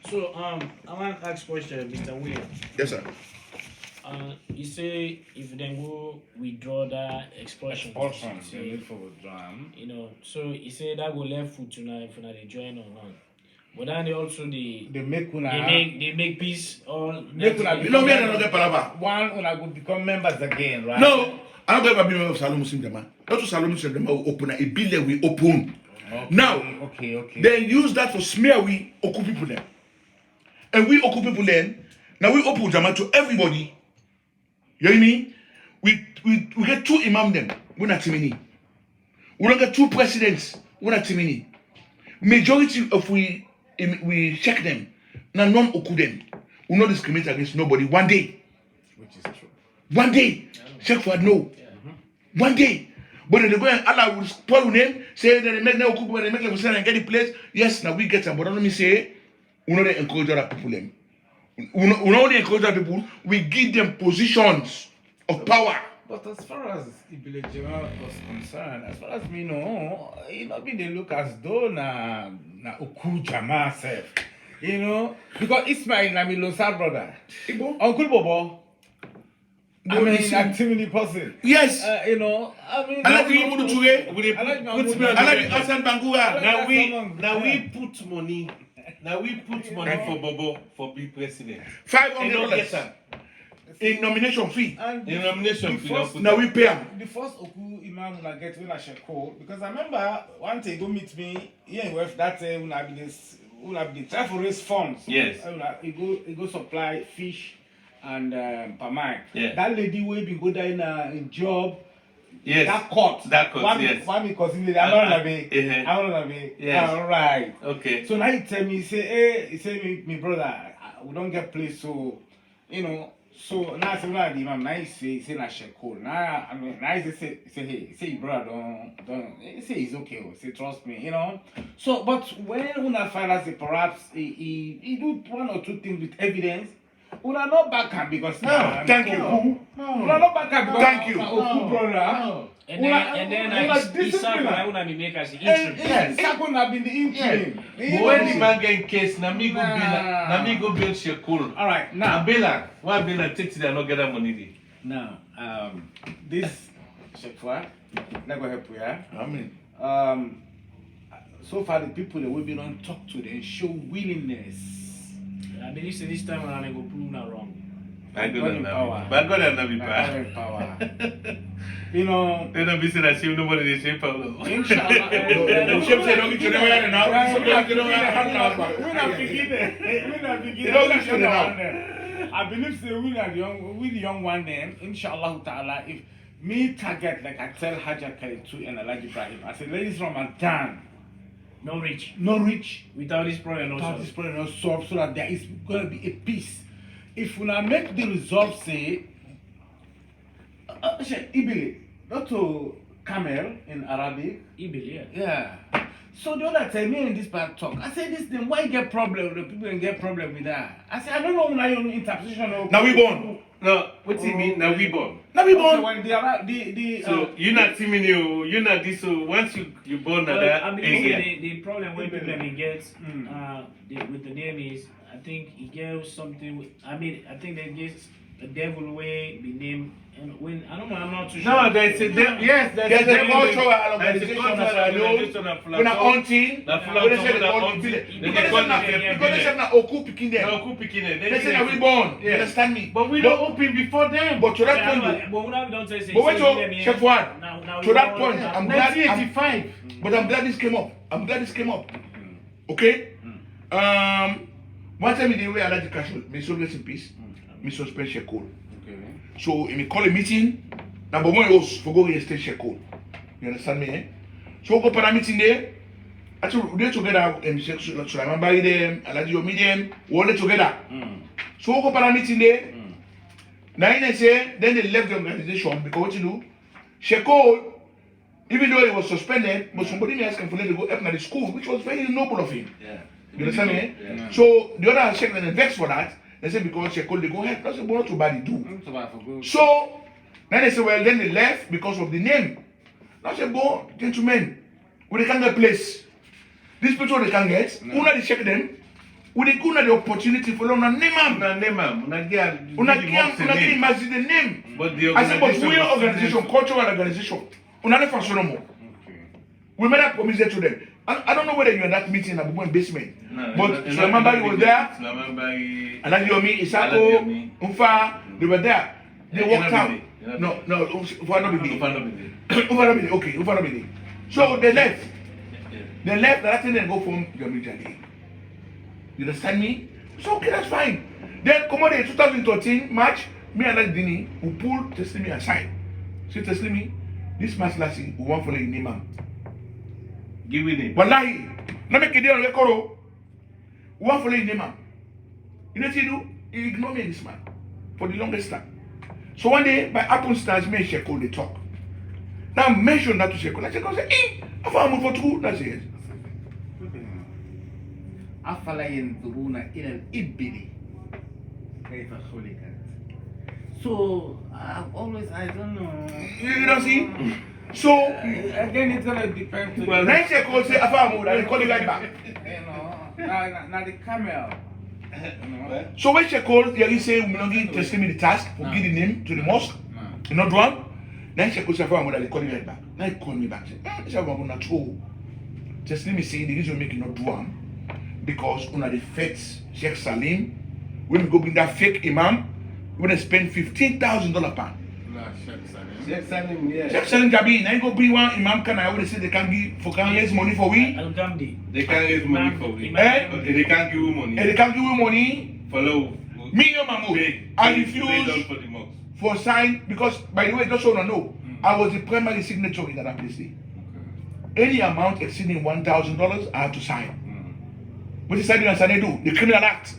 So I want to ask question, Mr. William. Yes, sir. You say if they go withdraw that expulsion, say for withdrawal. you know, so you say that go left foot tonight if they join or not. But then they also They make una. they make peace all. Make una You know me, I don't get palava. one una go become members again, right? No, I don't ever be member of Salome Muslim Jama. Not to Salome Muslim Jama will open a bill we open. Okay, Now, okay. then use that for smear we Oku people then. And we Oku people then, now we open Jama to everybody. You know what I mean? We get 2 imam them, we're not Timini. We don't get 2 presidents, we're not Timini. Majority of we check them, now none Oku them. We not discriminate against nobody one day. Which is true. One day. Check for no. One day. But then they go and Allah will spoil your name, say that they make no Oku, they make them and get the place. Yes, now we get them, but don't let me say, we know they encourage other people them. We not only encourage other people, we give them positions of power. But as far as Ibile Jema was concerned, as far as me know, it not been they look as though na Oku Jama self. You know? Because Ismail na mi Losa brother. Uncle Bobo. I mean, activity person. Yes. You know, I mean, I like you Mudu Ture. I like I like Hassan Bangura. Now we put money. Now we put money for Bobo for be president. $500 in nomination fee. And In nomination fee. Now we pay him. the first Oku Imam when I get when I shall call, because I remember one day go meet me here in West that when I be this when I be try for raise funds. Yes. He go supply fish and palmine. Yeah. That lady will be go there in job. Yes. That court, yes. One me cousin lady, I'm not Yes. all right. Okay. So now he tell me, he say, hey, he say, me brother, we don't get place, so, you know, so now I say, no, the imam, now he say, na shekol. Now, I mean, now he say, hey, he say, your brother, don't, he say, he's okay, he say, trust me, you know. So, but when una find out, say, perhaps he do 1 or 2 things with evidence, una not back him because Thank you. una not back him because Thank you. Oku brother. And then I want to make as the interim. Yes, Sakun have been the interim. But when the man get in case, na me go build Shekul. All right, Now now, Bela, why Bela take it and not get that money there? now, this Shekwa, let go help you, yeah? I mean, So far the people that we been on talk to them show willingness. I believe this time around I go prove not wrong. My God and power. Nabi. My God and Nabi. My God and power. You know, They don't be saying that nobody they say Paulo. inshallah. The ship say don't get to the way now. Somebody have to know how We're not beginning. We're not They beginning. don't get to the now. I believe say we are the young one then, inshallah ta'ala, if me target like I tell Haja Kalitu and Elijah Ibrahim, I said, ladies Ramadan, No rich. no rich, Without this problem, no without solve. this problem not solved, so that there is going to be a peace. If we now make the resolve say, Ibili, not to camel in Arabic, Ibil, yeah. yeah. So the other time, me and this part talk. I said, this thing, why get problem? The people get problem with that. I said, I don't know when I own interpretation of. Now we born. No, what do you mean? Now we born. Now we Okay, born. when the So you're not teaming you're not this. So once you born at Well, that I mean, area. the problem when people may get Mm. with the name is, I think he gave something. I mean, I think they get the devil way the name. And when I don't know, I'm not too sure. No, there's a yes, There's a cultural there's a organization cultural as I know. organization of When I'm Flaco. hunting, Na when they say they Flaco, call na me village. They Because dey they call say na themselves because they say na Oku picking them. No, who picking it? They say na we born. You Yeah. understand me? But we don't open before them. But to that Yeah, point, but when I don't say, but wait, Chef Faud, now to that point, I'm glad. 1985. But I'm glad this came up. I'm glad this came up. Okay? One time in the way I like the cash, may so rest in peace. Me suspend share code. Okay. So if me call a meeting, number one was for go register share code. You understand me? Eh? So we go for a meeting there. Actually, they together and Sulaiman buy them, I like your medium, we all together. So we go for a meeting there. Now in say, then they left the organization because what you do, share code. Even though he was suspended, but somebody may ask him for them to go up to the school, which was very noble of him. Yeah. You understand me? Yeah. So the other check and vex for that. They say because she called, they go ahead. That's not too bad they do. I'm so bad for good. So then they say, well, then they left because of the name. Now I say, go, gentlemen, we can't get place. These people they can get. No. Una they check them. We they go the opportunity for them. Name them. Una name am, una get Una get imagine the name. But the I said, but we are was- organization, cultural organization. Una never function no more. Okay. We made a promise there to them. I don't know whether you were in that meeting at the basement. No, But Sulaiman Bari was there. Sulaiman Bari. And Yomi, Isako, Alayomi. Ufa, they were there. They Yeah, walked Inabide. out. Inabide. No, Ufa not be Ufa there. no be there. Ufa not be there. Okay, Ufa not be there. So they left. Yeah. They left. That thing then go from Yomi Jali. You understand me? So okay, that's fine. Then come on, 2013 March, me and that Dini, we pull Teslimi aside. Say Teslimi, this match last year, we want for the name. Give it name. Wallahi, na make it on record. We want for the name. You know what he do? He ignore me this man for the longest time. So one day, by happenstance, me and Sheko, they talk. Now mention that to Sheko. Like Sheko say, I found for true. That's it. أفلا ينظرون إلى الإبل كيف خلقت. So I've always I don't know. You don't see? So, Again, it's gonna depend to Well, then Sheko say, I found that they call it like that. now the camel. You know. So when Sheko, he say, we don't give testing me the task for give the name to the mosque. You know one? Then Sheko say, I found that they call it like that. Now he call me back. Say, this is what I'm not true. Testing me say, the reason we make it not do one. Because una the fakes Sheikh Salim, when we go bring that fake imam, we gonna spend $15,000 pound. Sheikh Salim, yeah. Sheikh Salim Jabi, now you go bring one imam can I would say they can give for can raise money for we, Al Gamdi. They can't raise money for we. Eh? Okay, they can't give you money. and they can give you money. Follow. Me and Mahmoud, I Pay refuse down for the mosque. for sign because by the way, just so you know, I was the primary signatory in that place. Any amount exceeding $1,000, I have to sign. What did Sahid and Sahid do? The criminal act.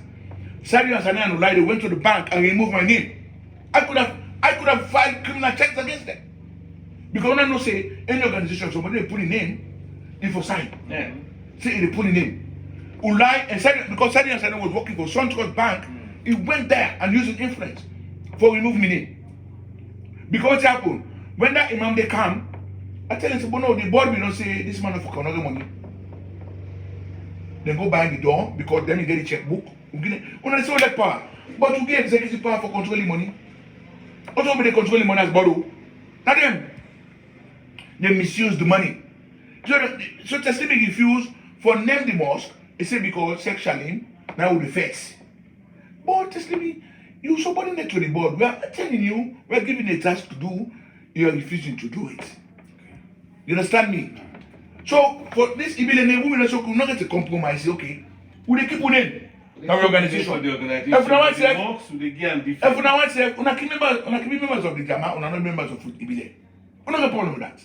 Sahid and Sahid and Ulai, they went to the bank and removed my name. I could have filed criminal charges against them. Because when I know say any organization, somebody they put in name, they for sign. Yeah. Say they put in name. Ulai and Sahid, because Sahid and Sahid was working for Suntrust Bank, he went there and used his influence for remove my name. Because what happened? When that imam they come, I tell him, no, the board will not say this man for another money. Then go behind the door because then you get the checkbook. When they say that power, but you get executive power for controlling money. Also, be they controlling money as borrow. Not them. They misuse the money. So Teslimi refused for name the mosque. He said because Sheikh Shalim now with the face. But Teslimi, You subordinate to the board. We are telling you, we are giving a task to do, you are refusing to do it. You understand me? So for this Ibile women also could not get a compromise. Okay, will they keep on in our organization? If now one say, una keep members of the Jama, una not members of Ibile. We don't have a problem with that.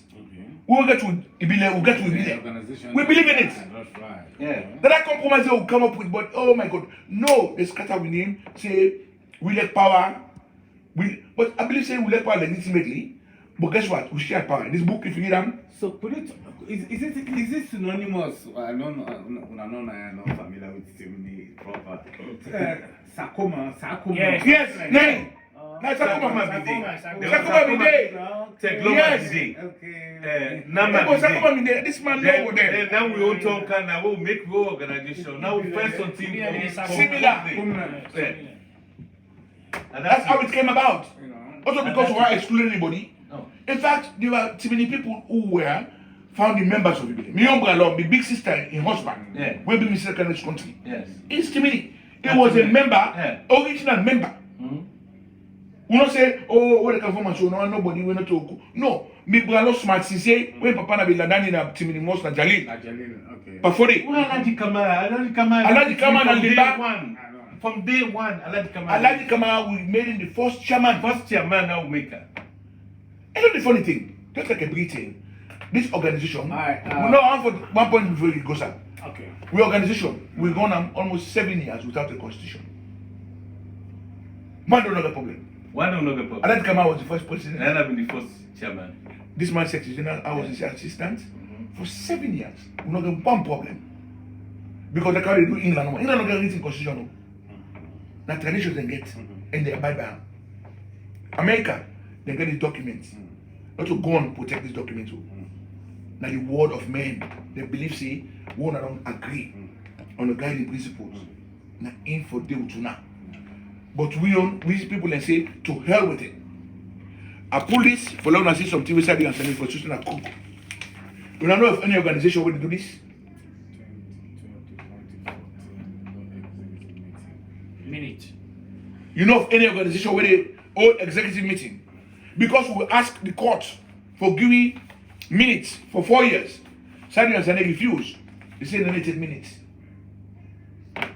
We will get to Ibile, we'll get to Ibile. We believe in it. That's right. Yeah. That compromise they will come up with, but oh my God, no, they scatter with him, say, we like power. But I believe say we like power legitimately. But guess what? We share power. This book, if you read them. So put it, is it synonymous? I'm not familiar with the proper. Sakoma. Yes, name. Sakoma Mabide. Sakoma Mabide. Yes. Okay. Sakoma Mabide. This man know there. Now we all talk and now we make war organization. Now we find something similar. And That's how it came about. You know. Also because we weren't excluding anybody. No. In fact, there were too many people who were founding members of Ibile. My young brother, my big sister in husband, Yeah. will be Mr. Canadian country. Yes. It's too many. He was a member, original member. We not say, oh, where they come from and so no, nobody will not talk. No, me brother smart say when Papa na be landani na Timini Mos na Jalil. Okay. Pafori. Alhaji Kamara and Liba. From day one, Alhaji Kamara, we made him the first chairman. First chairman now maker. You know the funny thing, just like a Britain, this organization, Alright, we know one point before it goes up. Okay. We organization, we've gone on almost 7 years without a constitution. Man don't have a problem. One don't know the problem. Alhaji Kamara was the first president. And I've been the first chairman. This man secretary general, I was his assistant for 7 years. We not get one problem. Because they can't do England. England don't get anything constitutional. Now traditions they get and they abide by them. America, they get these documents. Not to go and protect these documents. Now the word of men, they believe say, we don't agree on the guiding principles. Now in for deal to now. But we people and say, to hell with it. A police, for long as see something we said and send for choosing a cook. You don't know if any organization will do this? Minute. You know of any organization where they hold executive meeting? Because we ask the court for giving minutes for 4 years. Sahid and Sahid refused. They say they need 10 minutes.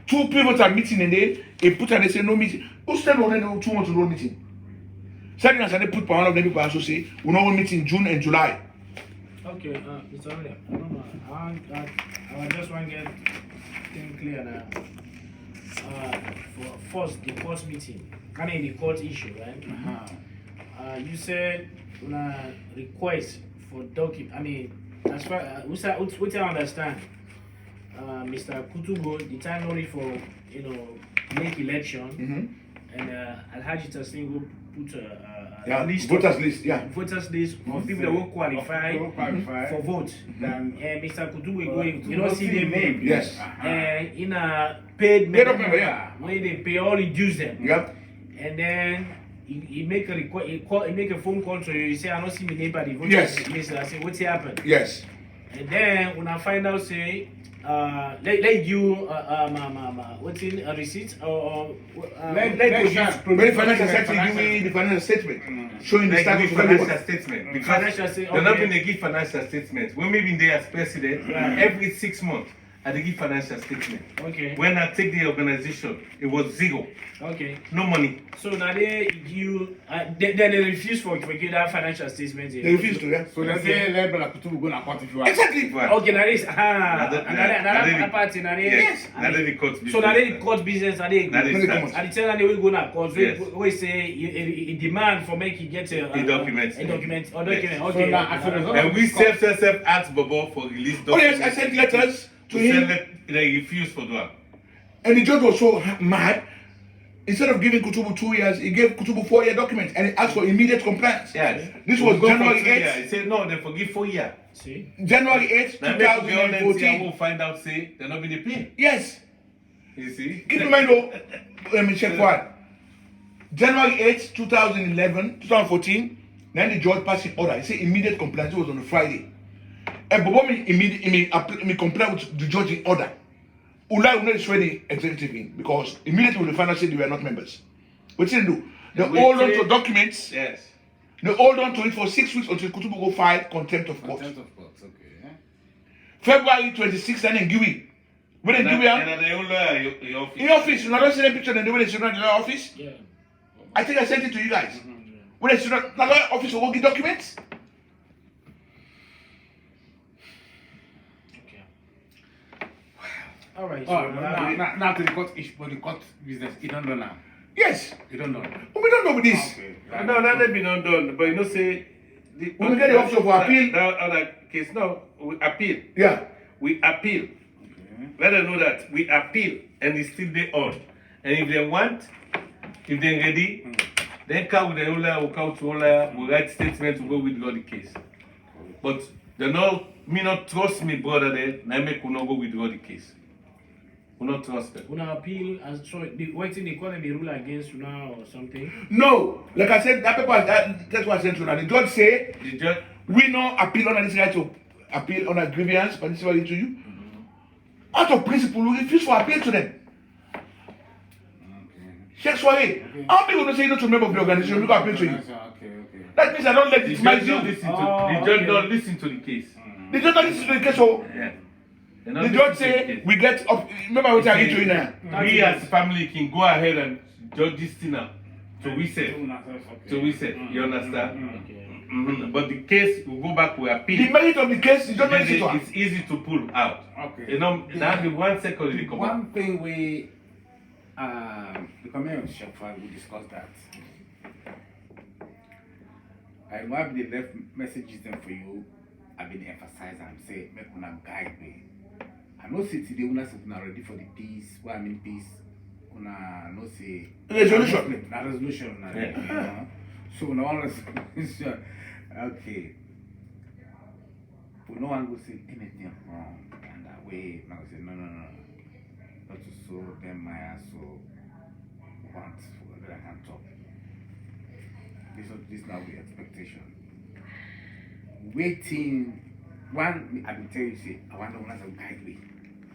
2 people are meeting and they put and they say no meeting. Who said no 2 months to no meeting? Sahid and Sahid put one of them people also say we no meet in June and July. Okay, Mr. William, I don't know. I just want to get things clear now. For first, the court meeting, kind of the court issue, right? You said request for document. I mean, as far what I understand, Mr. Kutubo, the time only for make election, and Alhaji Tasningo put a list voters of, list, voters list of people that will qualify for vote. And Mr. Kutubo going, you don't see the name. Yes. In a paid member, where they pay all the dues them. Yep. And then he make a request, he make a phone call to you. He say, I don't see my name by the voter list. I say, what's happened? Yes. And then when I find out, say, let you what's in a receipt or let the financial secretary give me the financial statement showing the status of the financial statement. Because financial statement. they're not going to give financial statements. When maybe they as president, every 6 months, I give financial statement. Okay. When I take the organization, it was 0. Okay. No money. So now they refuse for give that financial statement. They refuse to, yeah. So let's say let Brother Kutubu go and court if you want. Exactly. Okay, now this another party now yes. Now they court business. So now they court business now they Now they start. and the tell they will go na court. We say a demand for make you get a document. A document. Yes. Okay. So now, as a result And of we this court- self asked Bobo for release Oh documents. yes, I sent letters to him, They refused for that. and the judge was so mad. Instead of giving Kutubu 2 years, he gave Kutubu 4-year document, and he asked for immediate compliance. Yes. This was Go for January 2 years. 8th. He said no, they forgive 4 years. See? January 8th, Now make the honest, I 2014. will find out say they're not being paid. Yes. You see? Keep in mind though, let me check what. January 8th, 2014, then the judge passed an order. He said immediate compliance. It was on a Friday. And Bobo me comply with the judge in order. Ulai will not swear the executive in because immediately we find out say they were not members. What you do? They We hold on to take- documents. Yes. They hold on to it for 6 weeks until Kutubu go file contempt of court. Contempt of court, okay. February 26th, and then give it. When they give it, And the old lawyer in your office. in office, you know, don't see the picture and the way they sit in the office. Yeah. I think I sent it to you guys. Yeah. When they sit in the lawyer office, will give documents. Okay. All right. Oh, So now to the court issue, but the court business, you don't know now. Yes. You don't know. But we don't know with this. Okay. No, that may be not done. But you know, say. When we get the option for appeal. That other case, no, we appeal. Yeah. We appeal. Okay. Let them know that we appeal and it's still there on. And if they want, if they're ready, then come with the old lawyer, we'll come to old lawyer, we'll write statement to go withdraw the case. But they know me not trust me, brother, then I make we not go withdraw the case. We not trust them. Una appeal as so what thing they call them the rule against you now or something. No. Like I said, that paper, that's what I sent to you. Now, the judge say, The judge, we no appeal on this right to appeal on a grievance, particularly to you. Out of principle, we refuse to appeal to them. Okay. Sheiks Swarray, how many will say not to member of the organization, we go appeal to you? Okay. That means I don't the legitimize judge don't you. listen to Oh, the judge okay. don't listen to the case. The judge don't listen to the case, so Yeah. They the don't judge listen to the say, case. we get up, remember what I get to you now? We as family can go ahead and judge this thing now. So we said. So we said. You understand? Okay. But the case will go back to The appeal. merit of the case, you don't Then listen to her. it's easy to pull out. Okay. You know, that be 1 second they come out. One thing we, the committee of Shepherd, we discussed that. I know I've been left messages them for you. I've been emphasizing and say, make una guide me. I know say today una say una ready for the peace. Why I mean peace? Una no say Resolution. Na resolution. Una ready, you know? So no one resolution. Okay. But no one will say anything wrong and that way. Now say no. Not to so them my so want that I can talk. This now the expectation. Waiting one I will tell you say I want to guide me.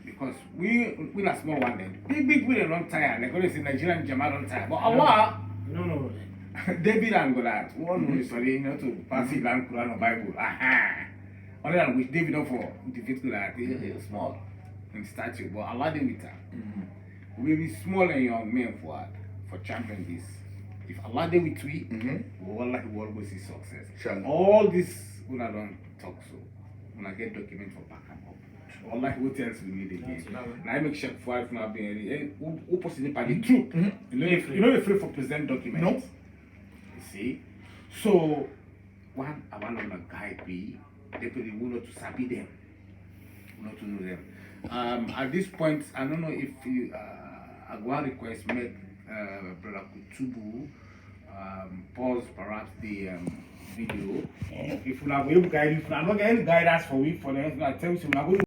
Because we not small one then. Big we don't tire. Like always in Nigerian Jama don't tire. But Allah No. David and Goliath, one who is studying to pass it and Quran or Bible. Aha. Other than which David not for defeat Goliath, he is small in stature, but Allah did with her. We be small and young men for champion this. If Allah did with we, we will always see success. Sure. All this we don't talk so. When I get document for back and up. Allah what else we need again. Now I make sure for if not being who possibly by the truth. You know the free for present documents. No. You see? So one I want to guide me, definitely we not to sabi them. We not to know them. At this point I don't know if you I go and request make Brother Kutubu pause perhaps the video. If we are going to guide, if we are not getting guidance for them, I tell you, we are going to